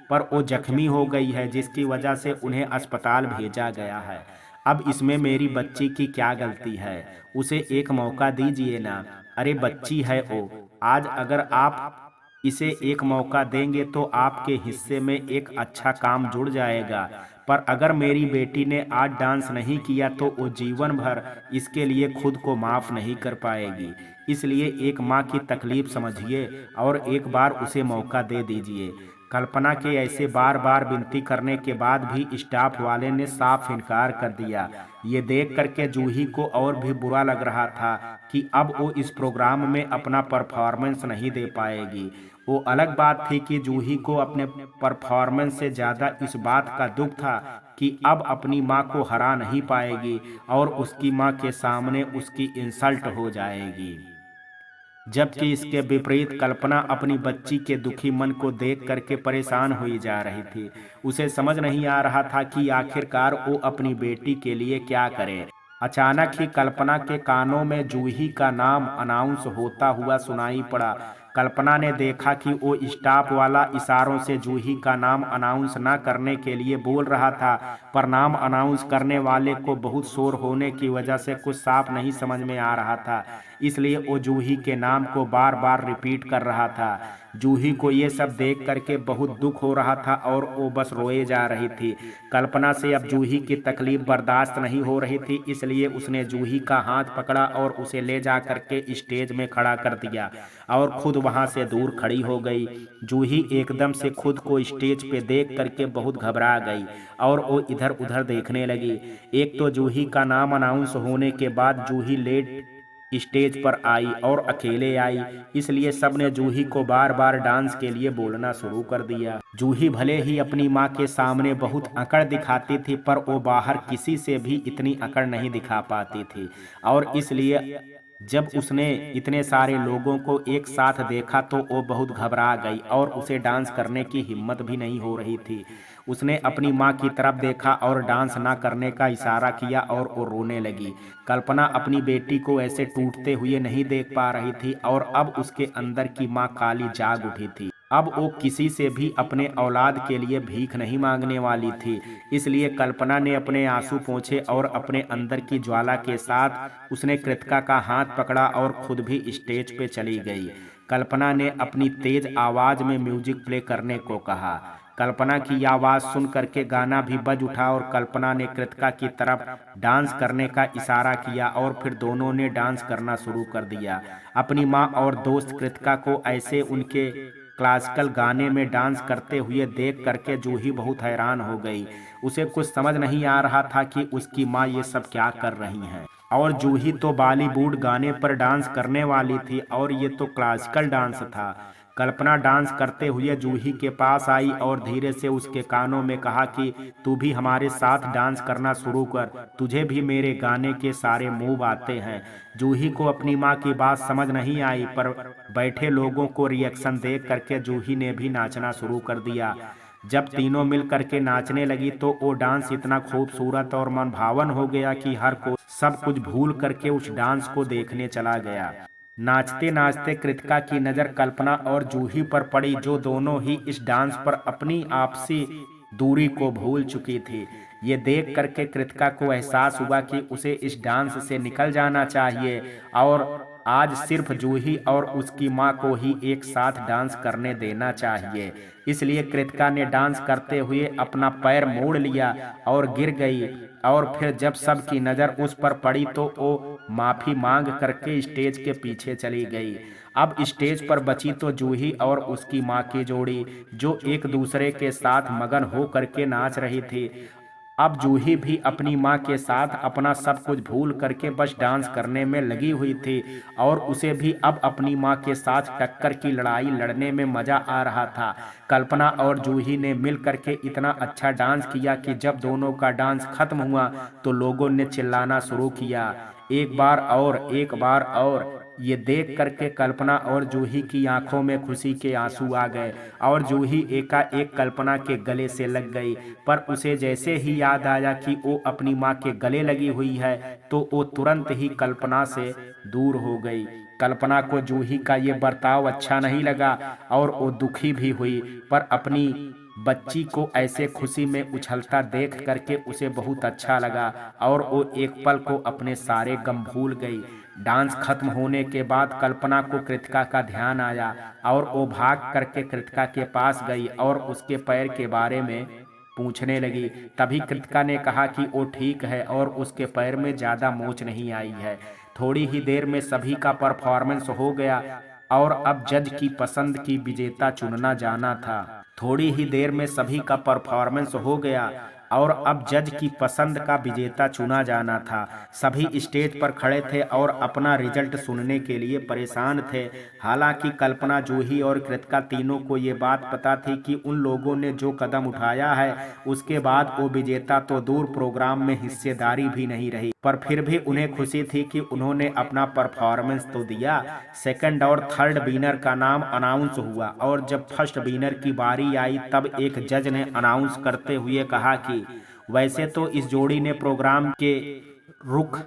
पर वो जख्मी हो गई है, जिसकी वजह से उन्हें अस्पताल भेजा गया है। अब इसमें मेरी बच्ची की क्या गलती है? उसे एक मौका दीजिए ना। अरे बच्ची है वो। आज अगर आप इसे एक मौका देंगे तो आपके हिस्से में एक अच्छा काम जुड़ जाएगा। पर अगर मेरी बेटी ने आज डांस नहीं किया तो वो जीवन भर इसके लिए खुद को माफ नहीं कर पाएगी। इसलिए एक माँ की तकलीफ समझिए और एक बार उसे मौका दे दीजिए। कल्पना के ऐसे बार बार विनती करने के बाद भी स्टाफ वाले ने साफ इनकार कर दिया। ये देख करके जूही को और भी बुरा लग रहा था कि अब वो इस प्रोग्राम में अपना परफॉर्मेंस नहीं दे पाएगी। वो अलग बात थी कि जूही को अपने परफॉर्मेंस से ज़्यादा इस बात का दुख था कि अब अपनी माँ को हरा नहीं पाएगी और उसकी माँ के सामने उसकी इंसल्ट हो जाएगी। जबकि इसके विपरीत कल्पना अपनी बच्ची के दुखी मन को देख करके परेशान हुई जा रही थी। उसे समझ नहीं आ रहा था कि आखिरकार वो अपनी बेटी के लिए क्या करे। अचानक ही कल्पना के कानों में जूही का नाम अनाउंस होता हुआ सुनाई पड़ा। कल्पना ने देखा कि वो स्टाफ वाला इशारों से जूही का नाम अनाउंस न करने के लिए बोल रहा था, पर नाम अनाउंस करने वाले को बहुत शोर होने की वजह से कुछ साफ नहीं समझ में आ रहा था। इसलिए वो जूही के नाम को बार बार रिपीट कर रहा था। जूही को ये सब देख करके बहुत दुख हो रहा था और वो बस रोए जा रही थी। कल्पना से अब जूही की तकलीफ बर्दाश्त नहीं हो रही थी, इसलिए उसने जूही का हाथ पकड़ा और उसे ले जा करके स्टेज में खड़ा कर दिया और खुद वहां से दूर खड़ी हो गई। जूही एकदम से खुद को स्टेज पे देख करके बहुत घबरा गई और वो इधर उधर देखने लगी। एक तो जूही का नाम अनाउंस होने के बाद जूही लेट स्टेज पर आई और अकेले आई, इसलिए सबने जूही को बार बार डांस के लिए बोलना शुरू कर दिया। जूही भले ही अपनी माँ के सामने बहुत अकड़ दिखाती थी, पर वो बाहर किसी से भी इतनी अकड़ नहीं दिखा पाती थी और इसलिए जब उसने इतने सारे लोगों को एक साथ देखा तो वो बहुत घबरा गई और उसे डांस करने की हिम्मत भी नहीं हो रही थी। उसने अपनी माँ की तरफ देखा और डांस ना करने का इशारा किया और वो रोने लगी। कल्पना अपनी बेटी को ऐसे टूटते हुए नहीं देख पा रही थी और अब उसके अंदर की माँ काली जाग उठी थी। अब वो किसी से भी अपने औलाद के लिए भीख नहीं मांगने वाली थी। इसलिए कल्पना ने अपने आंसू पोंछे और अपने अंदर की ज्वाला के साथ उसने कृतिका का हाथ पकड़ा और खुद भी स्टेज पे चली गई। कल्पना ने अपनी तेज आवाज में म्यूजिक प्ले करने को कहा। कल्पना की आवाज सुन करके गाना भी बज उठा और कल्पना ने कृतिका की तरफ डांस करने का इशारा किया और फिर दोनों ने डांस करना शुरू कर दिया। अपनी माँ और दोस्त कृतिका को ऐसे उनके क्लासिकल गाने में डांस करते हुए देख करके जूही बहुत हैरान हो गई। उसे कुछ समझ नहीं आ रहा था कि उसकी माँ ये सब क्या कर रही हैं। और जूही तो बॉलीवुड गाने पर डांस करने वाली थी और ये तो क्लासिकल डांस था। कल्पना डांस करते हुए जूही के पास आई और धीरे से उसके कानों में कहा कि तू भी हमारे साथ डांस करना शुरू कर, तुझे भी मेरे गाने के सारे मूव आते हैं। जूही को अपनी माँ की बात समझ नहीं आई, पर बैठे लोगों को रिएक्शन देख करके जूही ने भी नाचना शुरू कर दिया। जब तीनों मिल करके नाचने लगी तो वो डांस इतना खूबसूरत और मनभावन हो गया कि हर कोई सब कुछ भूल करके उस डांस को देखने चला गया। नाचते नाचते कृतिका की नज़र कल्पना और जूही पर पड़ी, जो दोनों ही इस डांस पर अपनी आपसी दूरी को भूल चुकी थी। ये देख करके कृतिका को एहसास हुआ कि उसे इस डांस से निकल जाना चाहिए और आज सिर्फ जूही और उसकी माँ को ही एक साथ डांस करने देना चाहिए। इसलिए कृतिका ने डांस करते हुए अपना पैर मोड़ लिया और गिर गई और फिर जब सबकी नज़र उस पर पड़ी तो वो माफ़ी मांग करके स्टेज के पीछे चली गई। अब स्टेज पर बची तो जूही और उसकी माँ की जोड़ी, जो एक दूसरे के साथ मगन हो करके नाच रही थी। अब जूही भी अपनी माँ के साथ अपना सब कुछ भूल करके बस डांस करने में लगी हुई थी और उसे भी अब अपनी माँ के साथ टक्कर की लड़ाई लड़ने में मजा आ रहा था। कल्पना और जूही ने मिल करके इतना अच्छा डांस किया कि जब दोनों का डांस खत्म हुआ तो लोगों ने चिल्लाना शुरू किया, एक बार और, एक बार और। ये देख करके कल्पना और जूही की आंखों में खुशी के आंसू आ गए और जूही एकाएक कल्पना के गले से लग गई। पर उसे जैसे ही याद आया कि वो अपनी माँ के गले लगी हुई है तो वो तुरंत ही कल्पना से दूर हो गई। कल्पना को जूही का ये बर्ताव अच्छा नहीं लगा और वो दुखी भी हुई, पर अपनी बच्ची को ऐसे खुशी में उछलता देख करके उसे बहुत अच्छा लगा और वो एक पल को अपने सारे गम भूल गई। डांस खत्म होने के बाद कल्पना को कृतिका का ध्यान आया और वो भाग करके कृतिका के पास गई और उसके पैर के बारे में पूछने लगी। तभी कृतिका ने कहा कि वो ठीक है और उसके पैर में ज़्यादा मोच नहीं आई है। थोड़ी ही देर में सभी का परफॉर्मेंस हो गया और अब जज की पसंद की विजेता चुनना जाना था। थोड़ी ही देर में सभी का परफॉर्मेंस हो गया और अब जज की पसंद का विजेता चुना जाना था। सभी स्टेज पर खड़े थे और अपना रिजल्ट सुनने के लिए परेशान थे। हालांकि कल्पना, जूही और कृतिका तीनों को ये बात पता थी कि उन लोगों ने जो कदम उठाया है उसके बाद वो विजेता तो दूर, प्रोग्राम में हिस्सेदारी भी नहीं रही। पर फिर भी उन्हें खुशी थी कि उन्होंने अपना परफॉर्मेंस तो दिया। सेकंड और थर्ड विनर का नाम अनाउंस हुआ और जब फर्स्ट विनर की बारी आई तब एक जज ने अनाउंस करते हुए कहा कि वैसे तो इस जोड़ी ने प्रोग्राम के रुख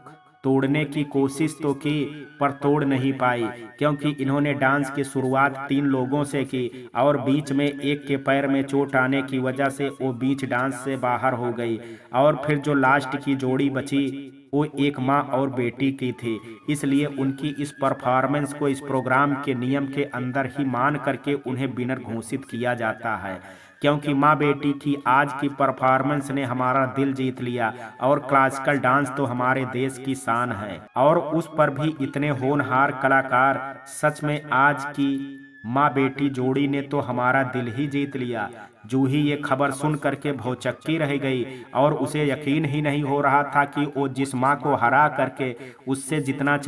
तोड़ने की कोशिश तो की पर तोड़ नहीं पाई, क्योंकि इन्होंने डांस की शुरुआत 3 लोगों से की और बीच में एक के पैर में चोट आने की वजह से वो बीच डांस से बाहर हो गई। और फिर जो लास्ट की जोड़ी बची वो एक माँ और बेटी की थी, इसलिए उनकी इस परफॉर्मेंस को इस प्रोग्राम के नियम के अंदर ही मान करके उन्हें विनर घोषित किया जाता है। क्योंकि माँ बेटी की आज की परफॉर्मेंस ने हमारा दिल जीत लिया और क्लासिकल डांस तो हमारे देश की शान है और उस पर भी इतने होनहार कलाकार। सच में आज की माँ बेटी जोड़ी ने तो हमारा दिल ही जीत लिया। जूही ये खबर सुन करके भौचक्की रह गई और उसे यकीन ही नहीं हो रहा था कि वो जिस माँ को हरा करके उससे जीतना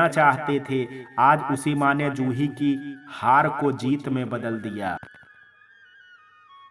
चाहते थे, आज उसी माँ ने जूही की हार को जीत में बदल दिया।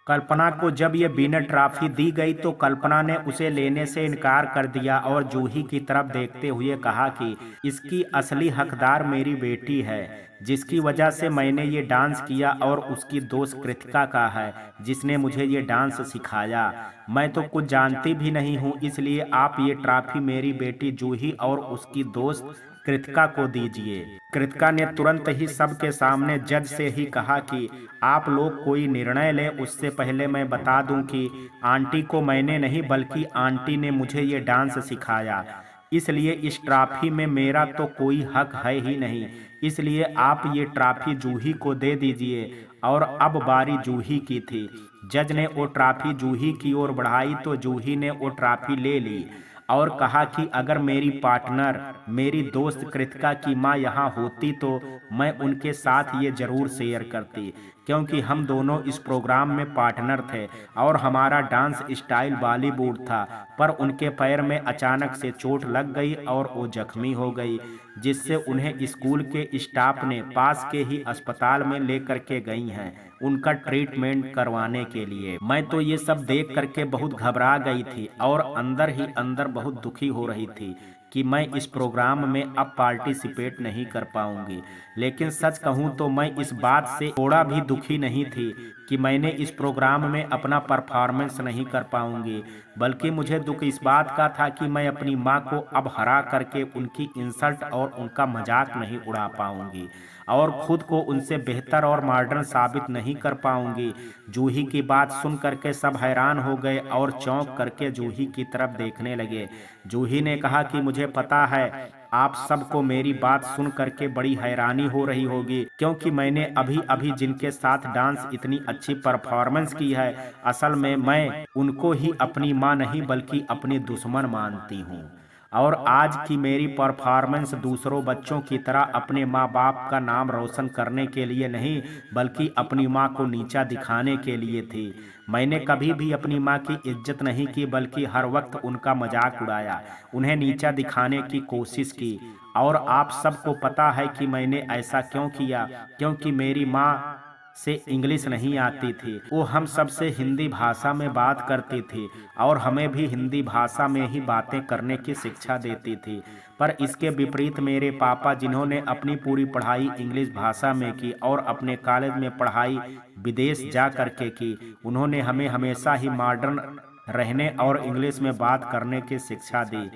कल्पना को जब ये विनर ट्रॉफी दी गई तो कल्पना ने उसे लेने से इनकार कर दिया और जूही की तरफ देखते हुए कहा कि इसकी असली हकदार मेरी बेटी है, जिसकी वजह से मैंने ये डांस किया, और उसकी दोस्त कृतिका का है जिसने मुझे ये डांस सिखाया। मैं तो कुछ जानती भी नहीं हूँ, इसलिए आप ये ट्रॉफी मेरी बेटी जूही और उसकी दोस्त कृतिका को दीजिए। कृतिका ने तुरंत ही सबके सामने जज से ही कहा कि आप लोग कोई निर्णय लें, उससे पहले मैं बता दूं कि आंटी को मैंने नहीं बल्कि आंटी ने मुझे ये डांस सिखाया, इसलिए इस ट्रॉफी में मेरा तो कोई हक है ही नहीं। इसलिए आप ये ट्रॉफी जूही को दे दीजिए। और अब बारी जूही की थी। जज ने वो ट्रॉफी जूही की ओर बढ़ाई तो जूही ने वो ट्रॉफी ले ली और कहा कि अगर मेरी पार्टनर, मेरी दोस्त कृतिका की माँ यहाँ होती तो मैं उनके साथ ये जरूर शेयर करती, क्योंकि हम दोनों इस प्रोग्राम में पार्टनर थे और हमारा डांस स्टाइल बॉलीवुड था। पर उनके पैर में अचानक से चोट लग गई और वो जख्मी हो गई, जिससे उन्हें स्कूल के स्टाफ ने पास के ही अस्पताल में लेकर के गई हैं उनका ट्रीटमेंट करवाने के लिए। मैं तो ये सब देख करके बहुत घबरा गई थी और अंदर ही अंदर बहुत दुखी हो रही थी कि मैं इस प्रोग्राम में अब पार्टिसिपेट नहीं कर पाऊंगी। लेकिन सच कहूं तो मैं इस बात से थोड़ा भी दुखी नहीं थी कि मैंने इस प्रोग्राम में अपना परफॉर्मेंस नहीं कर पाऊंगी, बल्कि मुझे दुख इस बात का था कि मैं अपनी माँ को अब हरा करके उनकी इंसल्ट और उनका मजाक नहीं उड़ा पाऊंगी और खुद को उनसे बेहतर और मॉडर्न साबित नहीं कर पाऊंगी। जूही की बात सुन करके सब हैरान हो गए और चौंक करके जूही की तरफ देखने लगे। जूही ने कहा कि मुझे पता है आप सबको मेरी बात सुन करके बड़ी हैरानी हो रही होगी, क्योंकि मैंने अभी अभी जिनके साथ डांस इतनी अच्छी परफॉर्मेंस की है, असल में मैं उनको ही अपनी माँ नहीं बल्कि अपनी दुश्मन मानती हूँ। और आज की मेरी परफॉर्मेंस दूसरों बच्चों की तरह अपने माँ बाप का नाम रोशन करने के लिए नहीं बल्कि अपनी माँ को नीचा दिखाने के लिए थी। मैंने कभी भी अपनी माँ की इज्जत नहीं की बल्कि हर वक्त उनका मजाक उड़ाया, उन्हें नीचा दिखाने की कोशिश की। और आप सबको पता है कि मैंने ऐसा क्यों किया, क्योंकि मेरी माँ से इंग्लिश नहीं आती थी। वो हम सब से हिंदी भाषा में बात करती थी और हमें भी हिंदी भाषा में ही बातें करने की शिक्षा देती थी। पर इसके विपरीत मेरे पापा, जिन्होंने अपनी पूरी पढ़ाई इंग्लिश भाषा में की और अपने कॉलेज में पढ़ाई विदेश जा करके की, उन्होंने हमें हमेशा ही मॉडर्न रहने और इंग्लिश में बात करने की शिक्षा दी।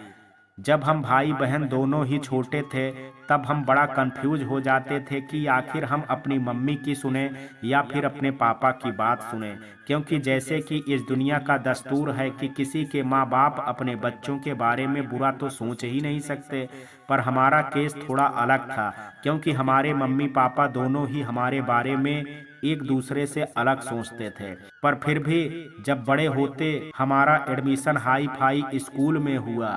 जब हम भाई बहन दोनों ही छोटे थे तब हम बड़ा कंफ्यूज हो जाते थे कि आखिर हम अपनी मम्मी की सुने या फिर अपने पापा की बात सुने, क्योंकि जैसे कि इस दुनिया का दस्तूर है कि किसी के माँ बाप अपने बच्चों के बारे में बुरा तो सोच ही नहीं सकते। पर हमारा केस थोड़ा अलग था, क्योंकि हमारे मम्मी पापा दोनों ही हमारे बारे में एक दूसरे से अलग सोचते थे। पर फिर भी जब बड़े होते हमारा एडमिशन हाई फाई स्कूल में हुआ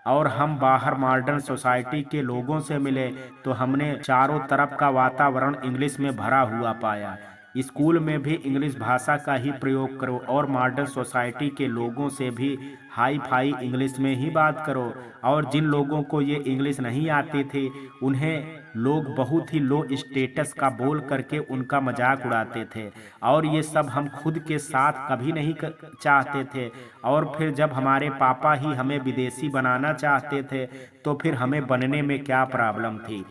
और हम बाहर मॉडर्न सोसाइटी के लोगों से मिले, तो हमने चारों तरफ का वातावरण इंग्लिश में भरा हुआ पाया। स्कूल में भी इंग्लिश भाषा का ही प्रयोग करो और मॉडर्न सोसाइटी के लोगों से भी हाई फाई इंग्लिश में ही बात करो। और जिन लोगों को ये इंग्लिश नहीं आती थी उन्हें लोग बहुत ही लो स्टेटस का बोल करके उनका मजाक उड़ाते थे, और ये सब हम खुद के साथ कभी नहीं चाहते थे। और फिर जब हमारे पापा ही हमें विदेशी बनाना चाहते थे तो फिर हमें बनने में क्या प्रॉब्लम थी।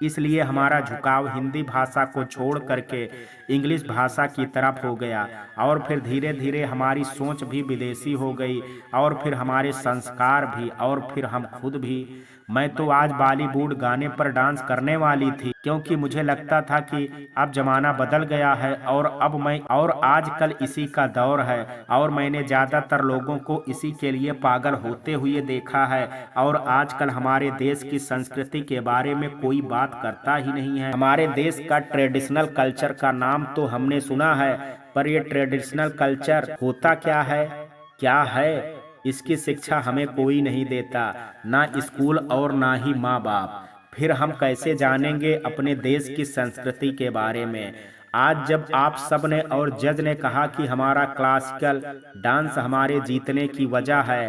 इसलिए हमारा झुकाव हिंदी भाषा को छोड़ करके इंग्लिश भाषा की तरफ हो गया, और फिर धीरे धीरे हमारी सोच भी विदेशी हो गई, और फिर हमारे संस्कार भी, और फिर हम खुद भी। मैं तो आज बॉलीवुड गाने पर डांस करने वाली थी, क्योंकि मुझे लगता था कि अब जमाना बदल गया है और आजकल इसी का दौर है, और मैंने ज़्यादातर लोगों को इसी के लिए पागल होते हुए देखा है। और आजकल हमारे देश की संस्कृति के बारे में कोई बात करता ही नहीं है। हमारे देश का ट्रेडिशनल कल्चर का नाम तो हमने सुना है, पर ये ट्रेडिशनल कल्चर होता क्या है इसकी शिक्षा हमें कोई नहीं देता, ना स्कूल और ना ही माँ बाप। फिर हम कैसे जानेंगे अपने देश की संस्कृति के बारे में। आज जब आप सब ने और जज ने कहा कि हमारा क्लासिकल डांस हमारे जीतने की वजह है,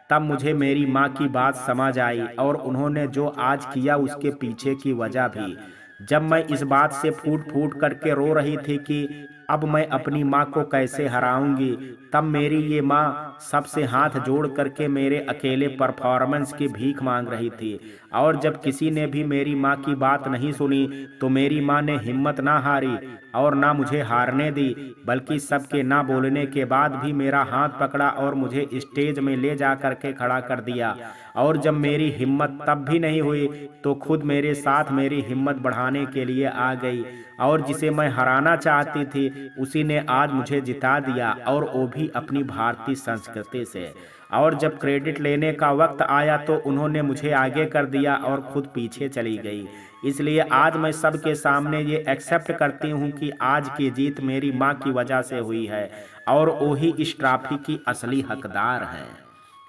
तब मुझे मेरी माँ की बात समझ आई और उन्होंने जो आज किया उसके पीछे की वजह भी। जब मैं इस बात से फूट फूट करके रो रही थी कि अब मैं अपनी माँ को कैसे हराऊंगी, तब मेरी ये माँ सबसे हाथ जोड़ करके मेरे अकेले परफॉर्मेंस की भीख मांग रही थी। और जब किसी ने भी मेरी माँ की बात नहीं सुनी तो मेरी माँ ने हिम्मत ना हारी और ना मुझे हारने दी, बल्कि सबके ना बोलने के बाद भी मेरा हाथ पकड़ा और मुझे स्टेज में ले जा करके खड़ा कर दिया। और जब मेरी हिम्मत तब भी नहीं हुई तो खुद मेरे साथ मेरी हिम्मत बढ़ाने के लिए आ गई, और जिसे मैं हराना चाहती थी उसी ने आज मुझे जिता दिया, और वो भी अपनी भारतीय संस्कृति से। और जब क्रेडिट लेने का वक्त आया तो उन्होंने मुझे आगे कर दिया और खुद पीछे चली गई। इसलिए आज मैं सबके सामने ये एक्सेप्ट करती हूँ कि आज की जीत मेरी माँ की वजह से हुई है, और वही इस ट्रॉफी की असली हकदार है।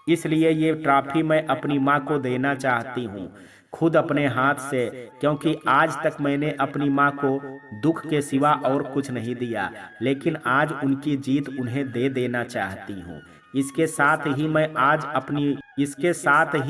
इसलिए ये ट्रॉफी मैं अपनी माँ को देना चाहती हूँ, खुद अपने हाथ से, क्योंकि आज तक मैंने अपनी माँ को दुख के सिवा और कुछ नहीं दिया, लेकिन आज उनकी जीत उन्हें दे देना चाहती हूँ। इसके साथ ही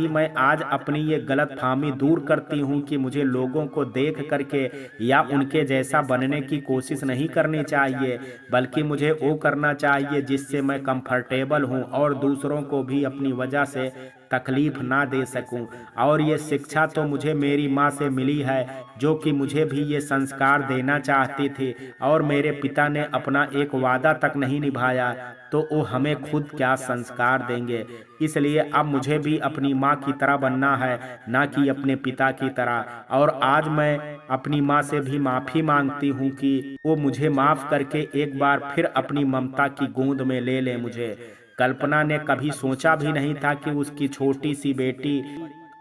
मैं आज अपनी ये गलतफहमी दूर करती हूँ कि मुझे लोगों को देख करके या उनके जैसा बनने की कोशिश नहीं करनी चाहिए, बल्कि मुझे वो करना चाहिए जिससे मैं कंफर्टेबल हूँ और दूसरों को भी अपनी वजह से तकलीफ ना दे सकूं। और ये शिक्षा तो मुझे मेरी माँ से मिली है, जो कि मुझे भी ये संस्कार देना चाहती थी, और मेरे पिता ने अपना एक वादा तक नहीं निभाया तो वो हमें खुद क्या संस्कार देंगे। इसलिए अब मुझे भी अपनी माँ की तरह बनना है, ना कि अपने पिता की तरह। और आज मैं अपनी माँ से भी माफ़ी मांगती हूँ कि वो मुझे माफ़ करके एक बार फिर अपनी ममता की गोद में ले ले मुझे। कल्पना ने कभी सोचा भी नहीं था कि उसकी छोटी सी बेटी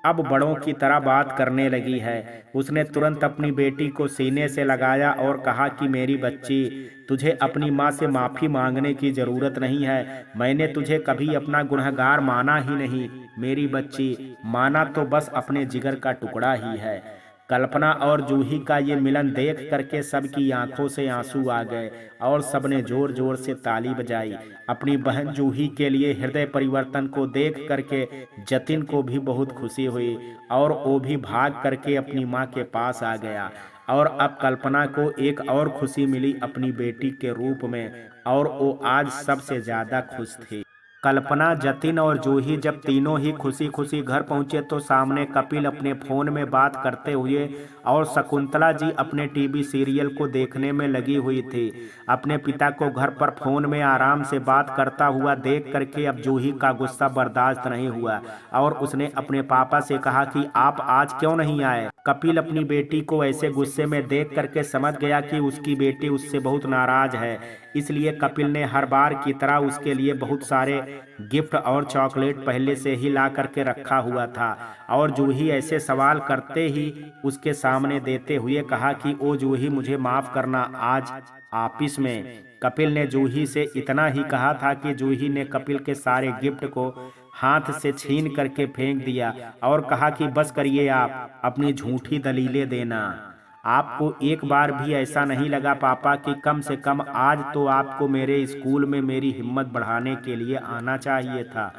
अब बड़ों की तरह बात करने लगी है। उसने तुरंत अपनी बेटी को सीने से लगाया और कहा कि मेरी बच्ची, तुझे अपनी माँ से माफ़ी मांगने की ज़रूरत नहीं है। मैंने तुझे कभी अपना गुनहगार माना ही नहीं मेरी बच्ची, माना तो बस अपने जिगर का टुकड़ा ही है। कल्पना और जूही का ये मिलन देख करके सबकी आंखों से आंसू आ गए और सबने जोर जोर से ताली बजाई। अपनी बहन जूही के लिए हृदय परिवर्तन को देख करके जतिन को भी बहुत खुशी हुई, और वो भी भाग करके अपनी माँ के पास आ गया। और अब कल्पना को एक और खुशी मिली अपनी बेटी के रूप में, और वो आज सबसे ज़्यादा खुश थी। कल्पना, जतिन और जूही जब तीनों ही खुशी खुशी घर पहुंचे तो सामने कपिल अपने फोन में बात करते हुए और शकुंतला जी अपने टीवी सीरियल को देखने में लगी हुई थी। अपने पिता को घर पर फोन में आराम से बात करता हुआ देख करके अब जूही का गुस्सा बर्दाश्त नहीं हुआ और उसने अपने पापा से कहा कि आप आज क्यों नहीं आए। कपिल अपनी बेटी को ऐसे गुस्से में देख करके समझ गया कि उसकी बेटी उससे बहुत नाराज है, इसलिए कपिल ने हर बार की तरह उसके लिए बहुत सारे गिफ्ट और चॉकलेट पहले से ही ला करके रखा हुआ था और जूही ऐसे सवाल करते ही उसके सामने देते हुए कहा कि ओ जूही, मुझे माफ करना, आज ऑफिस में। कपिल ने जूही से इतना ही कहा था कि जूही ने कपिल के सारे गिफ्ट को हाथ से छीन करके फेंक दिया और कहा कि बस करिए, आप अपनी झूठी दलीलें देना। आपको एक बार भी ऐसा नहीं लगा पापा कि कम से कम आज तो आपको मेरे स्कूल में मेरी हिम्मत बढ़ाने के लिए आना चाहिए था।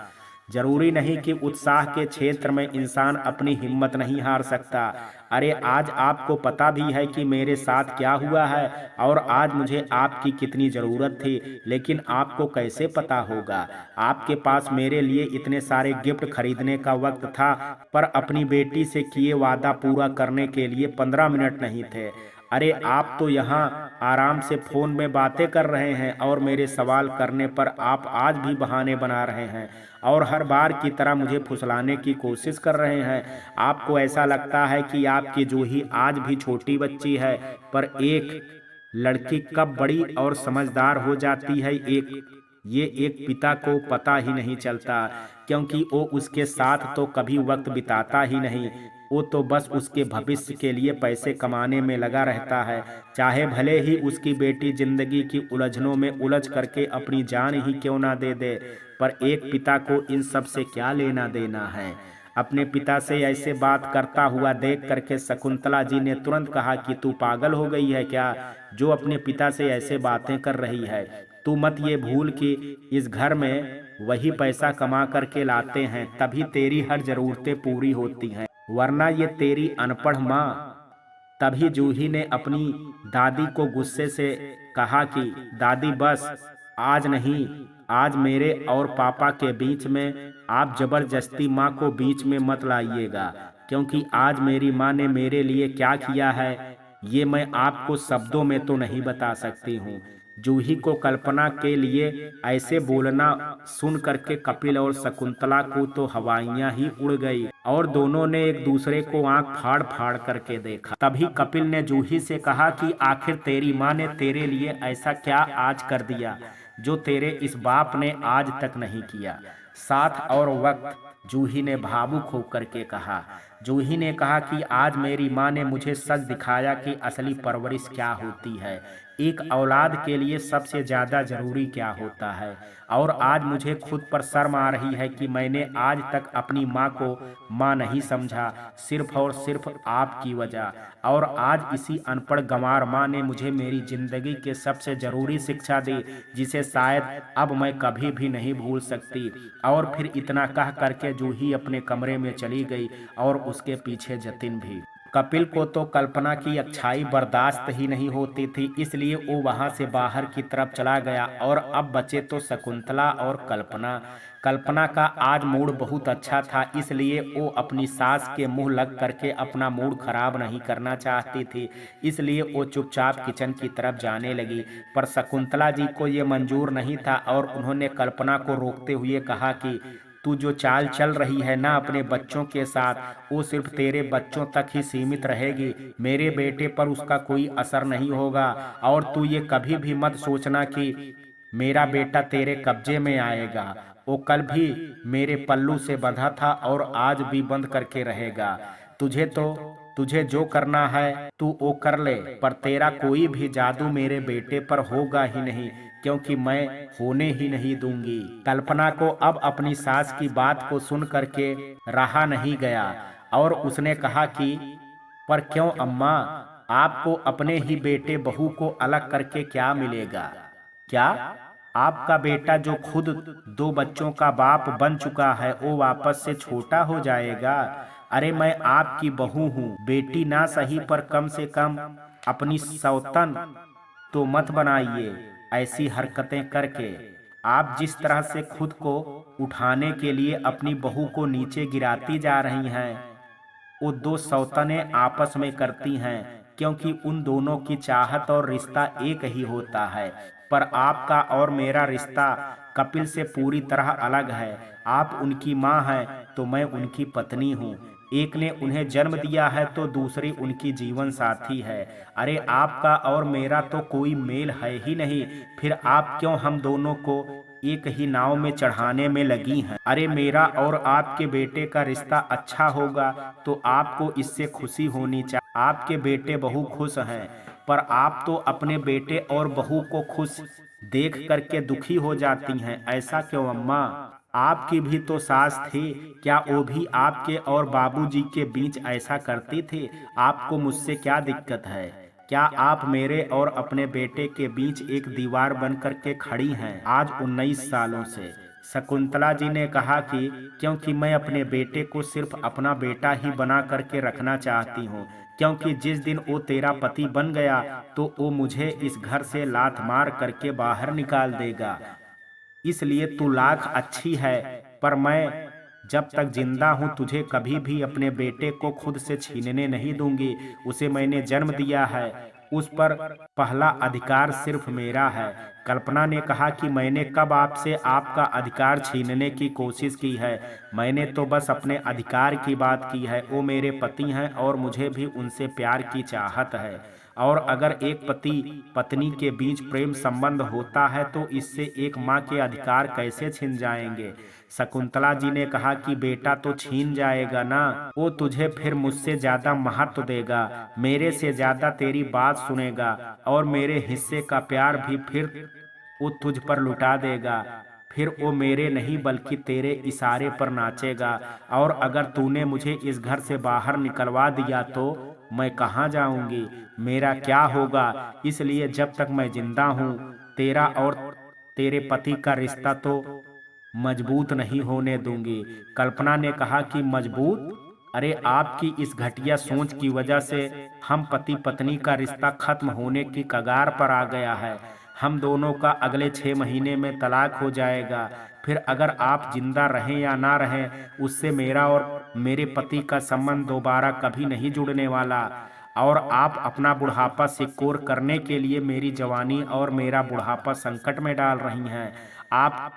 जरूरी नहीं कि उत्साह के क्षेत्र में इंसान अपनी हिम्मत नहीं हार सकता। अरे आज आपको पता भी है कि मेरे साथ क्या हुआ है और आज मुझे आपकी कितनी ज़रूरत थी, लेकिन आपको कैसे पता होगा। आपके पास मेरे लिए इतने सारे गिफ्ट खरीदने का वक्त था, पर अपनी बेटी से किए वादा पूरा करने के लिए 15 मिनट नहीं थे। अरे आप तो यहाँ आराम से फोन में बातें कर रहे हैं और मेरे सवाल करने पर आप आज भी बहाने बना रहे हैं और हर बार की तरह मुझे फुसलाने की कोशिश कर रहे हैं। आपको ऐसा लगता है कि आपकी जूही आज भी छोटी बच्ची है, पर एक लड़की कब बड़ी और समझदार हो जाती है ये एक पिता को पता ही नहीं चलता, क्योंकि वो उसके साथ तो कभी वक्त बिताता ही नहीं। वो तो बस उसके भविष्य के लिए पैसे कमाने में लगा रहता है, चाहे भले ही उसकी बेटी जिंदगी की उलझनों में उलझ करके अपनी जान ही क्यों ना दे दे। पर एक पिता को इन सब से क्या लेना देना है। अपने पिता से ऐसे बात करता हुआ देख करके शकुंतला जी ने तुरंत कहा कि तू पागल हो गई है क्या, जो अपने पिता से ऐसे बातें कर रही है। तू मत ये भूल कि इस घर में वही पैसा कमा करके लाते हैं, तभी तेरी हर जरूरतें पूरी होती हैं, वरना ये तेरी अनपढ़ माँ। तभी जूही ने अपनी दादी को गुस्से से कहा कि दादी बस, आज नहीं, आज मेरे और पापा के बीच में आप जबरदस्ती माँ को बीच में मत लाइएगा, क्योंकि आज मेरी माँ ने मेरे लिए क्या किया है ये मैं आपको शब्दों में तो नहीं बता सकती हूँ। जूही को कल्पना के लिए ऐसे बोलना सुन करके कपिल और शकुंतला को तो हवाइयां ही उड़ गई और दोनों ने एक दूसरे को आंख फाड़ फाड़ करके देखा। तभी कपिल ने जूही से कहा कि आखिर तेरी माँ ने तेरे लिए ऐसा क्या आज कर दिया जो तेरे इस बाप ने आज तक नहीं किया। साथ और वक्त जूही ने भावुक होकर के कहा। जूही ने कहा कि आज मेरी माँ ने मुझे सच दिखाया कि असली परवरिश क्या होती है, एक औलाद के लिए सबसे ज़्यादा ज़रूरी क्या होता है। और आज मुझे खुद पर शर्म आ रही है कि मैंने आज तक अपनी माँ को माँ नहीं समझा, सिर्फ और सिर्फ आपकी वजह। और आज इसी अनपढ़ गंवार माँ ने मुझे मेरी ज़िंदगी के सबसे ज़रूरी शिक्षा दी, जिसे शायद अब मैं कभी भी नहीं भूल सकती। और फिर इतना कह करके जूही अपने कमरे में चली गई और उसके पीछे जतिन भी। कपिल को तो कल्पना की अच्छाई बर्दाश्त ही नहीं होती थी, इसलिए वो वहां से बाहर की तरफ चला गया और अब बचे तो शकुंतला और कल्पना। कल्पना का आज मूड बहुत अच्छा था, इसलिए वो अपनी सास के मुंह लग करके अपना मूड खराब नहीं करना चाहती थी, इसलिए वो चुपचाप किचन की तरफ जाने लगी। पर शकुंतला जी को ये मंजूर नहीं था और उन्होंने कल्पना को रोकते हुए कहा कि तू जो चाल चल रही है ना अपने बच्चों के साथ, वो सिर्फ तेरे बच्चों तक ही सीमित रहेगी, मेरे बेटे पर उसका कोई असर नहीं होगा। और तू ये कभी भी मत सोचना कि मेरा बेटा तेरे कब्जे में आएगा। वो कल भी मेरे पल्लू से बंधा था और आज भी बंद करके रहेगा। तुझे जो करना है तू वो कर ले, पर तेरा कोई भी जादू मेरे बेटे पर होगा ही नहीं, क्योंकि मैं होने ही नहीं दूंगी। कल्पना को अब अपनी सास की बात को सुन करके रहा नहीं गया और उसने कहा कि पर क्यों अम्मा, आपको अपने ही बेटे बहू को अलग करके क्या मिलेगा। क्या आपका बेटा जो खुद 2 बच्चों का बाप बन चुका है वो वापस से छोटा हो जाएगा। अरे मैं आपकी बहू हूँ, बेटी ना सही पर कम से कम अपनी सौतन तो मत बनाइए ऐसी हरकतें करके। आप जिस तरह से खुद को उठाने के लिए अपनी बहू को नीचे गिराती जा रही हैं, वो दो सौतनें आपस में करती हैं, क्योंकि उन दोनों की चाहत और रिश्ता एक ही होता है। पर आपका और मेरा रिश्ता कपिल से पूरी तरह अलग है। आप उनकी माँ हैं तो मैं उनकी पत्नी हूँ। एक ने उन्हें जन्म दिया है तो दूसरी उनकी जीवन साथी है। अरे आपका और मेरा तो कोई मेल है ही नहीं, फिर आप क्यों हम दोनों को एक ही नाव में चढ़ाने में लगी हैं? अरे मेरा और आपके बेटे का रिश्ता अच्छा होगा तो आपको इससे खुशी होनी चाहिए। आपके बेटे बहू खुश हैं, पर आप तो अपने बेटे और बहू को खुश देख करके दुखी हो जाती हैं। ऐसा क्यों अम्मा? आपकी भी तो सास थी, क्या वो भी आपके और बाबूजी के बीच ऐसा करती थी? आपको मुझसे क्या दिक्कत है? क्या आप मेरे और अपने बेटे के बीच एक दीवार बन करके खड़ी हैं आज 19 सालों से? शकुंतला जी ने कहा कि क्योंकि मैं अपने बेटे को सिर्फ अपना बेटा ही बना करके रखना चाहती हूँ, क्योंकि जिस दिन वो तेरा पति बन गया तो वो मुझे इस घर से लात मार करके बाहर निकाल देगा। इसलिए तू लाख अच्छी है, पर मैं जब तक जिंदा हूँ तुझे कभी भी अपने बेटे को खुद से छीनने नहीं दूंगी। उसे मैंने जन्म दिया है, उस पर पहला अधिकार सिर्फ मेरा है। कल्पना ने कहा कि मैंने कब आपसे आपका अधिकार छीनने की कोशिश की है? मैंने तो बस अपने अधिकार की बात की है। वो मेरे पति हैं और मुझे भी उनसे प्यार की चाहत है। और अगर एक पति पत्नी के बीच प्रेम संबंध होता है तो इससे एक माँ के अधिकार कैसे छिन जाएंगे? शकुंतला जी ने कहा कि बेटा तो छीन जाएगा ना, वो तुझे फिर मुझसे ज्यादा महत्व देगा, मेरे से ज्यादा तेरी बात सुनेगा और मेरे हिस्से का प्यार भी फिर वो तुझ पर लुटा देगा। फिर वो मेरे नहीं बल्कि तेरे इशारे पर नाचेगा। और अगर तूने मुझे इस घर से बाहर निकलवा दिया तो मैं कहाँ जाऊंगी? मेरा क्या होगा? इसलिए जब तक मैं जिंदा हूँ तेरा और तेरे पति का रिश्ता तो मजबूत नहीं होने दूंगी। कल्पना ने कहा कि मजबूत? अरे आपकी इस घटिया सोच की वजह से हम पति पत्नी का रिश्ता खत्म होने की कगार पर आ गया है। हम दोनों का अगले 6 महीने में तलाक हो जाएगा। फिर अगर आप जिंदा रहें या ना रहें, उससे मेरा और मेरे पति का संबंध दोबारा कभी नहीं जुड़ने वाला। और आप अपना बुढ़ापा सिक्योर करने के लिए मेरी जवानी और मेरा बुढ़ापा संकट में डाल रही हैं। आप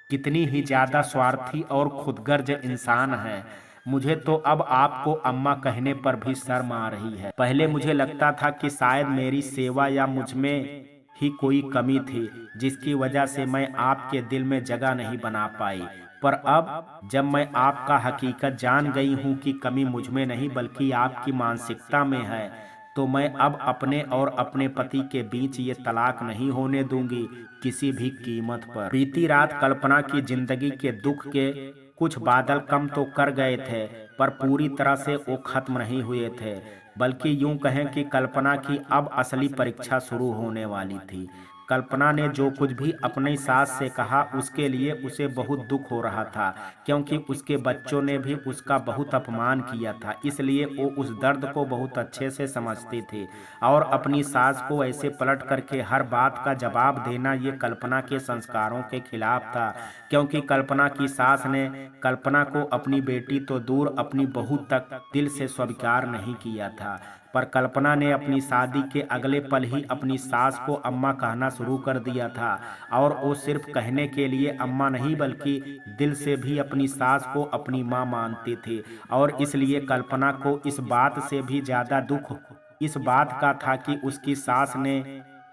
कितनी ही ज्यादा स्वार्थी और खुदगर्ज इंसान हैं। मुझे तो अब आपको अम्मा कहने पर भी शर्म आ रही है। पहले मुझे लगता था कि शायद मेरी सेवा या मुझ में ही कोई कमी थी जिसकी वजह से मैं आपके दिल में जगह नहीं बना पाई। पर अब जब मैं आपका हकीकत जान गई हूँ कि कमी मुझ में नहीं बल्कि आपकी मानसिकता में है, तो मैं अब अपने और अपने पति के बीच ये तलाक नहीं होने दूंगी किसी भी कीमत पर। बीती रात कल्पना की जिंदगी के दुख के कुछ बादल कम तो कर गए थे, पर पूरी तरह से वो खत्म नहीं हुए थे। बल्कि यूं कहें कि कल्पना की अब असली परीक्षा शुरू होने वाली थी। कल्पना ने जो कुछ भी अपनी सास से कहा उसके लिए उसे बहुत दुख हो रहा था, क्योंकि उसके बच्चों ने भी उसका बहुत अपमान किया था। इसलिए वो उस दर्द को बहुत अच्छे से समझती थी और अपनी सास को ऐसे पलट करके हर बात का जवाब देना ये कल्पना के संस्कारों के खिलाफ था। क्योंकि कल्पना की सास ने कल्पना को अपनी बेटी तो दूर अपनी बहू तक दिल से स्वीकार नहीं किया था। पर कल्पना ने अपनी शादी के अगले पल ही अपनी सास को अम्मा कहना शुरू कर दिया था। और वो सिर्फ कहने के लिए अम्मा नहीं बल्कि दिल से भी अपनी सास को अपनी माँ मानती थी। और इसलिए कल्पना को इस बात से भी ज्यादा दुख इस बात का था कि उसकी सास ने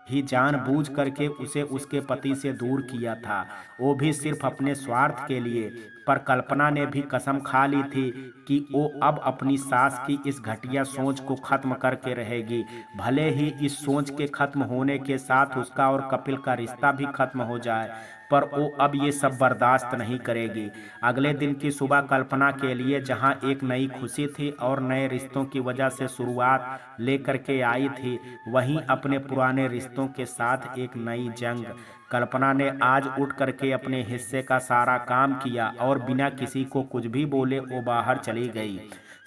ही जानबूझ करके उसे उसके पति से दूर किया था, वो भी सिर्फ अपने स्वार्थ के लिए। पर कल्पना ने भी कसम खा ली थी कि वो अब अपनी सास की इस घटिया सोच को खत्म करके रहेगी, भले ही इस सोच के खत्म होने के साथ उसका और कपिल का रिश्ता भी खत्म हो जाए। पर वो अब ये सब बर्दाश्त नहीं करेगी। अगले दिन की सुबह कल्पना के लिए जहां एक नई खुशी थी और नए रिश्तों की वजह से शुरुआत लेकर के आई थी, वहीं अपने पुराने रिश्तों के साथ एक नई जंग। कल्पना ने आज उठ करके अपने हिस्से का सारा काम किया और बिना किसी को कुछ भी बोले वो बाहर चली गई।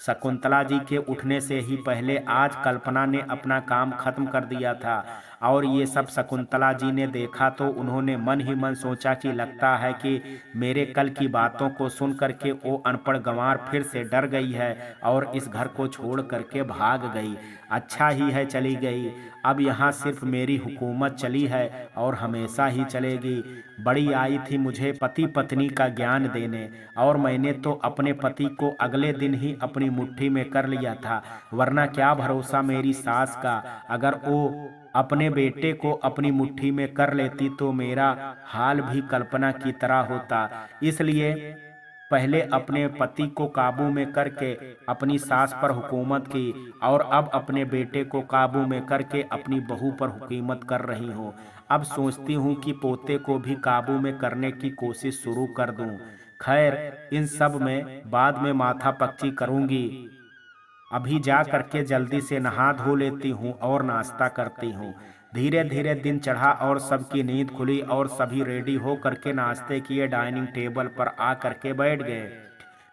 शकुंतला जी के उठने से ही पहले आज कल्पना ने अपना काम खत्म कर दिया था और ये सब शकुंतला जी ने देखा तो उन्होंने मन ही मन सोचा कि लगता है कि मेरे कल की बातों को सुन करके वो अनपढ़ गंवार फिर से डर गई है और इस घर को छोड़ करके भाग गई। अच्छा ही है चली गई, अब यहाँ सिर्फ मेरी हुकूमत चली है और हमेशा ही चलेगी। बड़ी आई थी मुझे पति पत्नी का ज्ञान देने और मैंने तो अपने पति को अगले दिन ही अपनी मुट्ठी में कर लिया था, वरना क्या भरोसा मेरी सास का। अगर वो अपने बेटे को अपनी मुट्ठी में कर लेती तो मेरा हाल भी कल्पना की तरह होता। इसलिए पहले अपने पति को काबू में करके अपनी सास पर हुकूमत की और अब अपने बेटे को काबू में करके अपनी बहू पर हुकूमत कर रही हूँ। अब सोचती हूँ कि पोते को भी काबू में करने की कोशिश शुरू कर दूँ। खैर, इन सब में बाद में माथा पच्ची करूँगी। अभी जा करके जल्दी से नहा धो लेती हूँ और नाश्ता करती हूँ। धीरे धीरे दिन चढ़ा और सबकी नींद खुली और सभी रेडी हो करके नाश्ते किए डाइनिंग टेबल पर आ करके बैठ गए।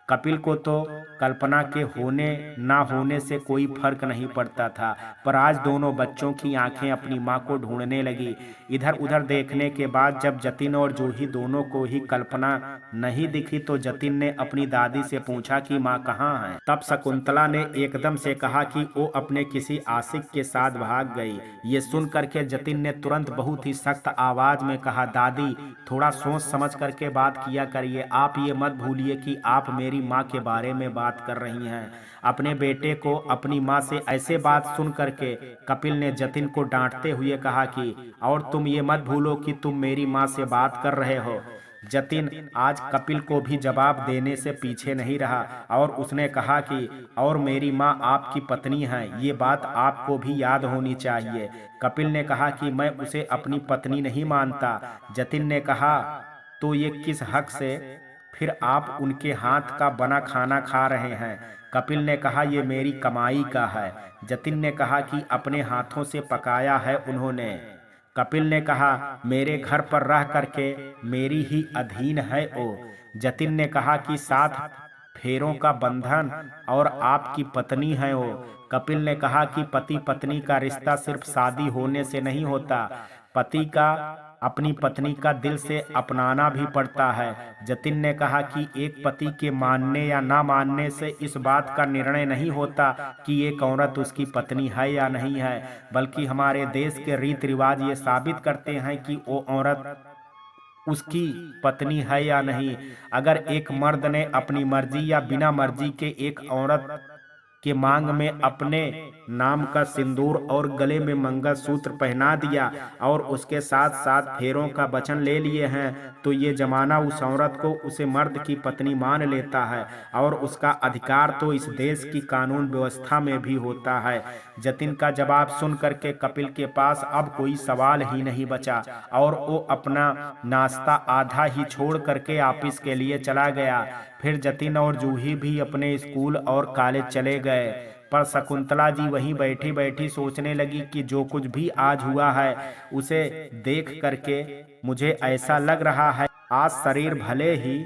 कपिल को तो कल्पना के होने ना होने से कोई फर्क नहीं पड़ता था, पर आज दोनों बच्चों की आंखें अपनी माँ को ढूंढने लगी। इधर उधर देखने के बाद जब जतिन और जूही दोनों को ही कल्पना नहीं दिखी तो जतिन ने अपनी दादी से पूछा कि माँ कहाँ है। तब शकुंतला ने एकदम से कहा कि वो अपने किसी आशिक के साथ भाग गई। ये सुन करके जतिन ने तुरंत बहुत ही सख्त आवाज में कहा, दादी थोड़ा सोच समझ करके बात किया करिए। आप ये मत भूलिए कि आप मेरी माँ के बारे में बात कर रही हैं। अपने बेटे को अपनी माँ से ऐसे बात सुन करके कपिल ने जतिन को डांटते हुए कहा कि और तुम ये मत भूलो कि तुम मेरी माँ से बात कर रहे हो। जतिन आज कपिल को भी जवाब देने से पीछे नहीं रहा और उसने कहा कि और मेरी माँ आपकी पत्नी है, ये बात आपको भी याद होनी चाहिए। कपिल ने कहा कि मैं उसे अपनी पत्नी नहीं मानता। जतिन ने कहा, तो ये किस हक से फिर आप उनके हाथ का बना खाना खा रहे हैं? कपिल ने कहा, ये मेरी कमाई का है। जतिन ने कहा कि अपने हाथों से पकाया है उन्होंने। कपिल ने कहा, मेरे घर पर रह करके मेरी ही अधीन है वो। जतिन ने कहा कि 7 फेरों का बंधन और आपकी पत्नी है वो। कपिल ने कहा कि पति पत्नी का रिश्ता सिर्फ शादी होने से नहीं होता, पति का अपनी पत्नी का दिल से अपनाना भी पड़ता है। जतिन ने कहा कि एक पति के मानने या ना मानने से इस बात का निर्णय नहीं होता कि एक औरत उसकी पत्नी है या नहीं है, बल्कि हमारे देश के रीति रिवाज ये साबित करते हैं कि वो औरत उसकी पत्नी है या नहीं। अगर एक मर्द ने अपनी मर्जी या बिना मर्जी के एक औरत के मांग में अपने नाम का सिंदूर और गले में मंगलसूत्र पहना दिया और उसके साथ 7 फेरों का वचन ले लिए हैं, तो ये जमाना उस औरत को उसे मर्द की पत्नी मान लेता है और उसका अधिकार तो इस देश की कानून व्यवस्था में भी होता है। जतिन का जवाब सुन करके कपिल के पास अब कोई सवाल ही नहीं बचा और वो अपना नाश्ता आधा ही छोड़ करके ऑफिस के लिए चला गया। फिर जतिन और जूही भी अपने स्कूल और कॉलेज चले गए, पर शकुंतला जी वहीं बैठी बैठी सोचने लगी कि जो कुछ भी आज हुआ है उसे देख करके मुझे ऐसा लग रहा है आज शरीर भले ही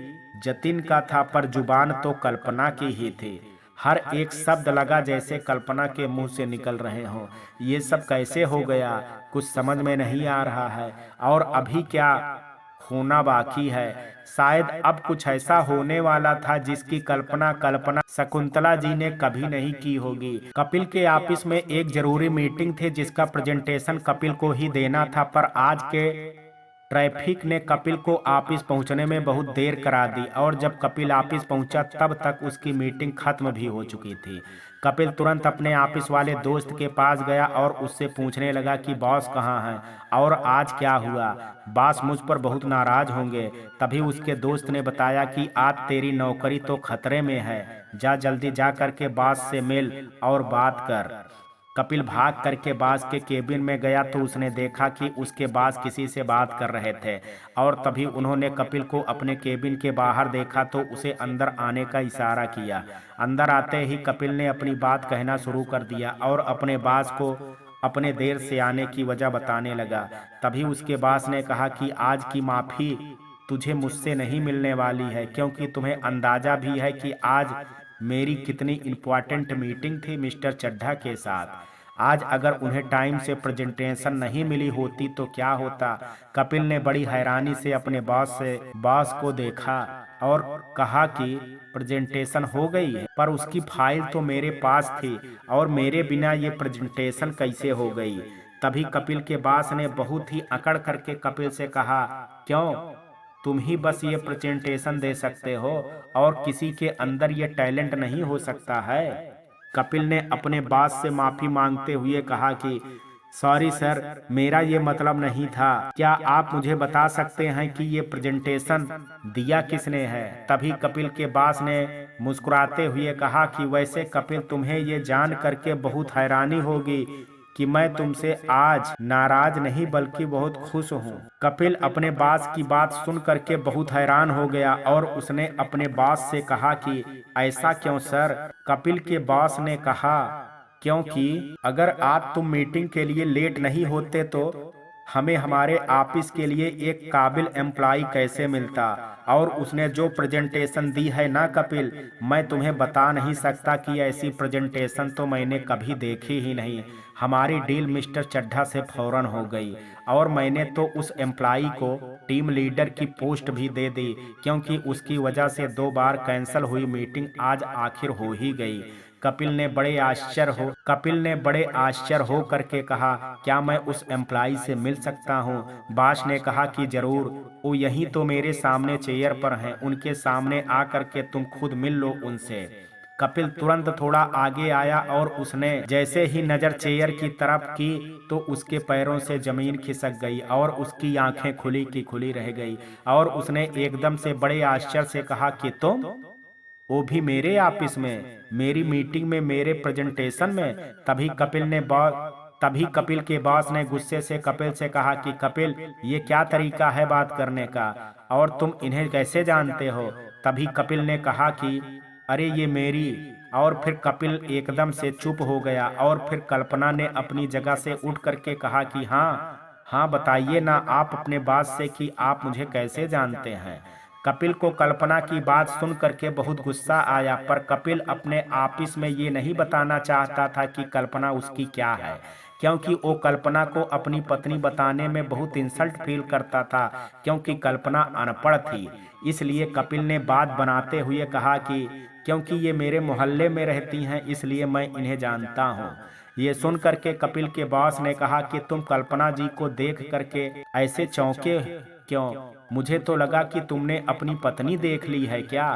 जतिन का था पर जुबान तो कल्पना की ही थी। हर एक शब्द लगा जैसे कल्पना के मुंह से निकल रहे हों। ये सब कैसे हो गया, कुछ समझ में नहीं आ रहा है। और अभी क्या होना बाकी है? शायद अब कुछ ऐसा होने वाला था जिसकी कल्पना शकुंतला जी ने कभी नहीं की होगी। कपिल के ऑफिस में एक जरूरी मीटिंग थी जिसका प्रेजेंटेशन कपिल को ही देना था, पर आज के ट्रैफिक ने कपिल को ऑफिस पहुंचने में बहुत देर करा दी और जब कपिल ऑफिस पहुंचा तब तक उसकी मीटिंग खत्म भी हो चुकी थी। कपिल तुरंत अपने ऑफिस वाले दोस्त के पास गया और उससे पूछने लगा कि बॉस कहाँ हैं और आज क्या हुआ, बॉस मुझ पर बहुत नाराज होंगे। तभी उसके दोस्त ने बताया कि आज तेरी नौकरी तो खतरे में है, जा जल्दी जा करके बॉस से मिल और बात कर। कपिल भाग करके बास के केबिन में गया तो उसने देखा कि उसके बास किसी से बात कर रहे थे और तभी उन्होंने कपिल को अपने केबिन के बाहर देखा तो उसे अंदर आने का इशारा किया। अंदर आते ही कपिल ने अपनी बात कहना शुरू कर दिया और अपने बास को अपने देर से आने की वजह बताने लगा। तभी उसके बास ने कहा कि आज की माफ़ी तुझे मुझसे नहीं मिलने वाली है, क्योंकि तुम्हें अंदाजा भी है कि आज मेरी कितनी इम्पोर्टेंट मीटिंग थी मिस्टर चड्ढा के साथ। आज अगर उन्हें टाइम से प्रेजेंटेशन नहीं मिली होती तो क्या होता। कपिल ने बड़ी हैरानी से अपने बॉस को देखा और कहा कि प्रेजेंटेशन हो गई है, पर उसकी फाइल तो मेरे पास थी और मेरे बिना ये प्रेजेंटेशन कैसे हो गई। तभी कपिल के बॉस ने बहुत ही अकड़ करके कपिल से कहा, क्यों, तुम ही बस ये प्रेजेंटेशन दे सकते हो और किसी के अंदर ये टैलेंट नहीं हो सकता है। कपिल ने अपने बॉस से माफी मांगते हुए कहा कि सॉरी सर, मेरा ये मतलब नहीं था। क्या आप मुझे बता सकते हैं कि ये प्रेजेंटेशन दिया किसने है। तभी कपिल के बॉस ने मुस्कुराते हुए कहा कि वैसे कपिल, तुम्हें ये जान करके बहुत हैरानी होगी कि मैं तुमसे आज नाराज नहीं बल्कि बहुत खुश हूँ। कपिल अपने बॉस की बात सुन करके बहुत हैरान हो गया और उसने अपने बॉस से कहा कि ऐसा क्यों सर। कपिल के बॉस ने कहा, क्योंकि अगर आज तुम मीटिंग के लिए लेट नहीं होते तो हमें हमारे ऑफिस के लिए एक काबिल एम्प्लॉय कैसे मिलता। और उसने जो प्रेजेंटेशन दी है ना कपिल, मैं तुम्हें बता नहीं सकता कि ऐसी प्रेजेंटेशन तो मैंने कभी देखी ही नहीं। हमारी डील मिस्टर चड्ढा से फौरन हो गई और मैंने तो उस एम्प्लॉय को टीम लीडर की पोस्ट भी दे दी, क्योंकि उसकी वजह से 2 बार कैंसिल हुई मीटिंग आज आखिर हो ही गई। कपिल ने बड़े आश्चर्य हो करके कहा, क्या मैं उस एम्प्लॉय से मिल सकता हूँ। बॉस ने कहा कि जरूर, वो यहीं तो मेरे सामने चेयर पर हैं, उनके सामने आ करके तुम खुद मिल लो उनसे। कपिल तुरंत थोड़ा आगे आया और उसने जैसे ही नजर चेयर की तरफ की तो उसके पैरों से जमीन खिसक गई और उसकी आंखें खुली की खुली रह गई और उसने एकदम से बड़े आश्चर्य से कहा कि तुम, वो भी मेरे ऑफिस में, मेरी मीटिंग में, मेरे प्रेजेंटेशन में। तभी कपिल के बॉस ने गुस्से से कपिल से कहा कि कपिल, ये क्या तरीका है बात करने का और तुम इन्हें कैसे जानते हो। तभी कपिल ने कहा कि अरे ये मेरी। और फिर कपिल एकदम से चुप हो गया और फिर कल्पना ने अपनी जगह से उठ करके कहा कि हाँ हाँ, बताइए ना आप अपने बॉस से कि आप मुझे कैसे जानते हैं। कपिल को कल्पना की बात सुन करके बहुत गुस्सा आया, पर कपिल अपने ऑफिस में ये नहीं बताना चाहता था कि कल्पना उसकी क्या है, क्योंकि वो कल्पना को अपनी पत्नी बताने में बहुत इंसल्ट फील करता था, क्योंकि कल्पना अनपढ़ थी। इसलिए कपिल ने बात बनाते हुए कहा कि क्योंकि ये मेरे मोहल्ले में रहती हैं इसलिए मैं इन्हें जानता हूँ। ये सुन करके कपिल के बॉस ने कहा कि तुम कल्पना जी को देख करके ऐसे चौंके क्यों। मुझे तो लगा कि तुमने अपनी पत्नी देख ली है क्या,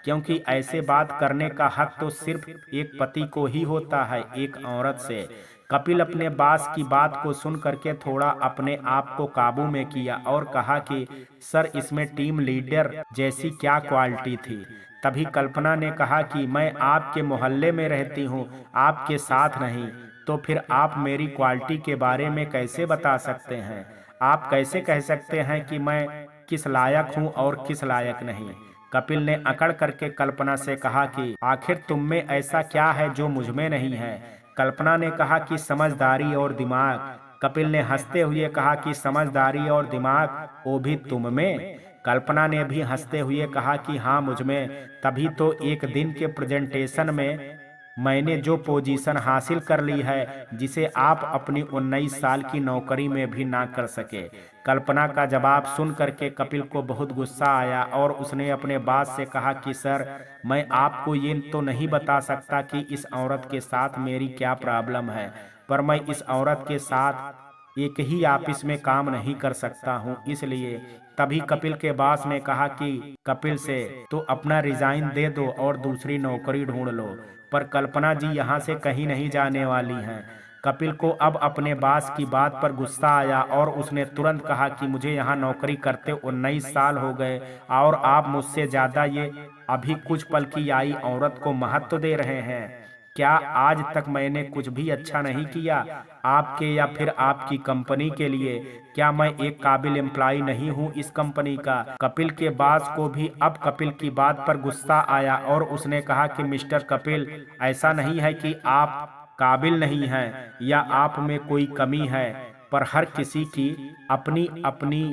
क्योंकि ऐसे बात करने का हक तो सिर्फ एक पति को ही होता है, एक औरत से। कपिल अपने बॉस की बात को सुन करके थोड़ा अपने आप को काबू में किया और कहा कि सर, इसमें टीम लीडर जैसी क्या क्वालिटी थी। तभी कल्पना ने कहा कि मैं आपके मोहल्ले में रहती हूँ, आपके साथ नहीं, तो फिर आप मेरी क्वालिटी के बारे में कैसे बता सकते हैं। आप कैसे कह सकते हैं कि मैं किस लायक हूँ और किस लायक नहीं। कपिल ने अकड़ करके कल्पना से कहा कि आखिर तुम में ऐसा क्या है जो मुझ में नहीं है। कल्पना ने कहा कि समझदारी और दिमाग। कपिल ने हंसते हुए कहा कि समझदारी और दिमाग, वो भी तुम में। कल्पना ने भी हंसते हुए कहा कि हाँ, मुझ में। तभी तो एक दिन के प्रेजेंटेशन में मैंने जो पोजीशन हासिल कर ली है, जिसे आप अपनी 19 साल की नौकरी में भी ना कर सके। कल्पना का जवाब सुन करके कपिल को बहुत गुस्सा आया और उसने अपने बॉस से कहा कि सर, मैं आपको ये तो नहीं बता सकता कि इस औरत के साथ मेरी क्या प्रॉब्लम है, पर मैं इस औरत के साथ एक ही ऑफिस में काम नहीं कर सकता हूँ, इसलिए। तभी कपिल के बॉस ने कहा कि कपिल से तो अपना रिजाइन दे दो और दूसरी नौकरी ढूंढ लो, पर कल्पना जी यहाँ से कहीं नहीं जाने वाली हैं। कपिल को अब अपने बॉस की बात पर गुस्सा आया और उसने तुरंत कहा कि मुझे यहाँ नौकरी करते 19 साल हो गए और आप मुझसे ज्यादा ये अभी कुछ पल की आई औरत को महत्व दे रहे हैं। क्या आज तक मैंने कुछ भी अच्छा नहीं किया आपके या फिर आपकी कंपनी के लिए? क्या मैं एक काबिल एम्प्लॉय नहीं हूँ इस कंपनी का? कपिल के बॉस को भी अब कपिल की बात पर गुस्सा आया और उसने कहा कि मिस्टर कपिल, ऐसा नहीं है कि आप काबिल नहीं हैं या आप में कोई कमी है, पर हर किसी की अपनी अपनी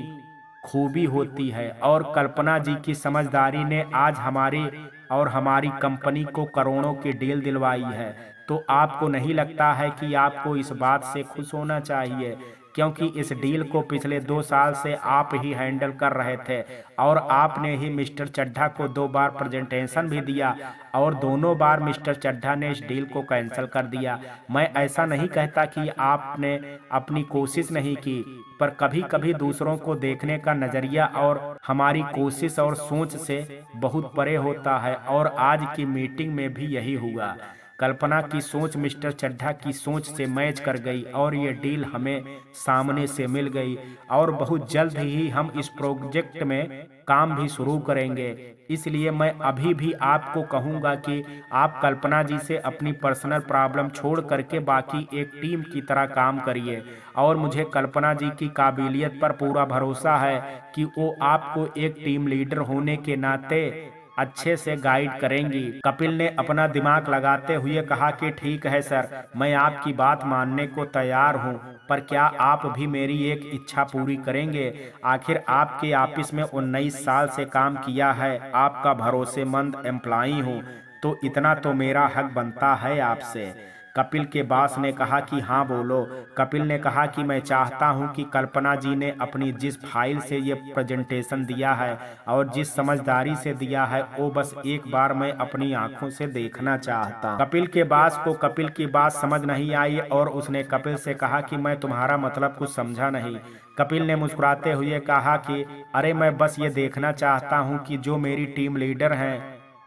खूबी होती है और कल्पना जी की समझदारी ने आज हमारी और हमारी कंपनी को करोड़ों की डील दिलवाई है, तो आपको नहीं लगता है कि आपको इस बात से खुश होना चाहिए? क्योंकि इस डील को पिछले 2 साल से आप ही हैंडल कर रहे थे और आपने ही मिस्टर चड्ढा को 2 बार प्रेजेंटेशन भी दिया और दोनों बार मिस्टर चड्ढा ने इस डील को कैंसिल कर दिया। मैं ऐसा नहीं कहता कि आपने अपनी कोशिश नहीं की, पर कभी कभी दूसरों को देखने का नजरिया और हमारी कोशिश और सोच से बहुत परे होता है, और आज की मीटिंग में भी यही हुआ। कल्पना की सोच मिस्टर चड्ढा की सोच से मैच कर गई और ये डील हमें सामने से मिल गई, और बहुत जल्द ही हम इस प्रोजेक्ट में काम भी शुरू करेंगे। इसलिए मैं अभी भी आपको कहूँगा कि आप कल्पना जी से अपनी पर्सनल प्रॉब्लम छोड़ करके बाकी एक टीम की तरह काम करिए, और मुझे कल्पना जी की काबिलियत पर पूरा भरोसा है कि वो आपको एक टीम लीडर होने के नाते अच्छे से गाइड करेंगी। कपिल ने अपना दिमाग लगाते हुए कहा कि ठीक है सर, मैं आपकी बात मानने को तैयार हूँ, पर क्या आप भी मेरी एक इच्छा पूरी करेंगे? आखिर आपके ऑफिस में 19 साल से काम किया है, आपका भरोसेमंद एम्प्लॉई हूँ, तो इतना तो मेरा हक बनता है आपसे। कपिल के बॉस ने कहा कि हाँ बोलो। कपिल ने कहा कि मैं चाहता हूं कि कल्पना जी ने अपनी जिस फाइल से ये प्रेजेंटेशन दिया है और जिस समझदारी से दिया है, वो बस एक बार मैं अपनी आंखों से देखना चाहता हूं। कपिल के बॉस को कपिल की बात समझ नहीं आई और उसने कपिल से कहा कि मैं तुम्हारा मतलब कुछ समझा नहीं। कपिल ने मुस्कुराते हुए कहा कि अरे मैं बस ये देखना चाहता हूँ कि जो मेरी टीम लीडर हैं,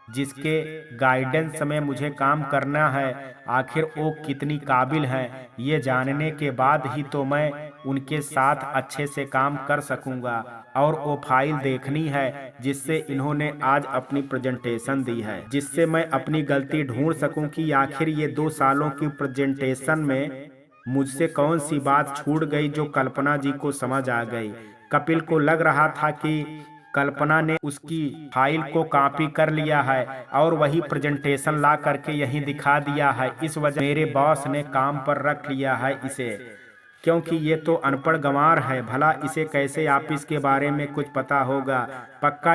जिसके गाइडेंस में मुझे काम करना है, आखिर वो कितनी काबिल हैं। ये जानने के बाद ही तो मैं उनके साथ अच्छे से काम कर सकूंगा, और वो फाइल देखनी है जिससे इन्होंने आज अपनी प्रेजेंटेशन दी है, जिससे मैं अपनी गलती ढूंढ सकूं कि आखिर ये 2 सालों की प्रेजेंटेशन में मुझसे कौन सी बात छूट गई जो कल्पना जी को समझ आ गई। कपिल को लग रहा था कि कल्पना ने उसकी फाइल को कॉपी कर लिया है और वही प्रेजेंटेशन ला करके यहीं दिखा दिया है। इस वजह मेरे बॉस ने काम पर रख लिया है इसे, क्योंकि ये तो अनपढ़ गंवार है। भला इसे कैसे ऑफिस के बारे में कुछ पता होगा? पक्का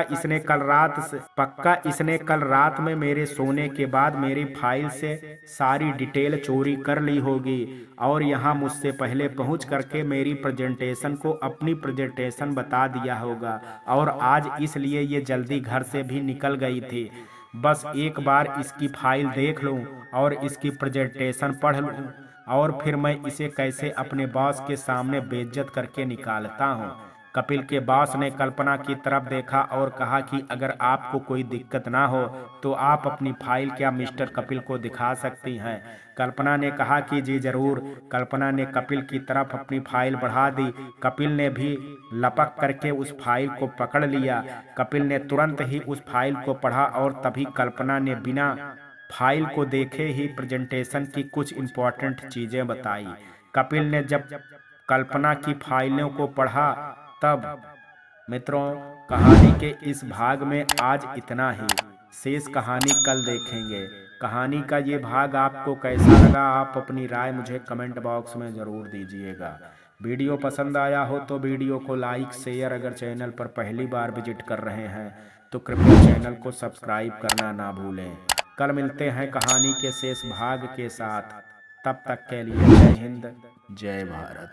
इसने कल रात में मेरे सोने के बाद मेरी फाइल से सारी डिटेल चोरी कर ली होगी और यहाँ मुझसे पहले पहुँच करके मेरी प्रेजेंटेशन को अपनी प्रेजेंटेशन बता दिया होगा, और आज इसलिए ये जल्दी घर से भी निकल गई थी। बस एक बार इसकी फाइल देख लूं और इसकी प्रेजेंटेशन पढ़ लूं, और फिर मैं इसे कैसे अपने बॉस के सामने बेइज्जत करके निकालता हूँ। कपिल के बॉस ने कल्पना की तरफ देखा और कहा कि अगर आपको कोई दिक्कत ना हो तो आप अपनी फाइल क्या मिस्टर कपिल को दिखा सकती हैं। कल्पना ने कहा कि जी जरूर। कल्पना ने कपिल की तरफ अपनी फाइल बढ़ा दी। कपिल ने भी लपक करके उस फाइल को पकड़ लिया। कपिल ने तुरंत ही उस फाइल को पढ़ा और तभी कल्पना ने बिना फाइल को देखे ही प्रेजेंटेशन की कुछ इम्पोर्टेंट चीजें बताई। कपिल ने जब कल्पना की फाइलों को पढ़ा तब मित्रों, कहानी के इस भाग में आज इतना ही। शेष कहानी कल देखेंगे। कहानी का ये भाग आपको कैसा लगा, आप अपनी राय मुझे कमेंट बॉक्स में ज़रूर दीजिएगा। वीडियो पसंद आया हो तो वीडियो को लाइक शेयर, अगर चैनल पर पहली बार विजिट कर रहे हैं तो कृपया चैनल को सब्सक्राइब करना ना भूलें। कल मिलते हैं कहानी के शेष भाग के साथ। तब तक के लिए जय हिंद, जय भारत।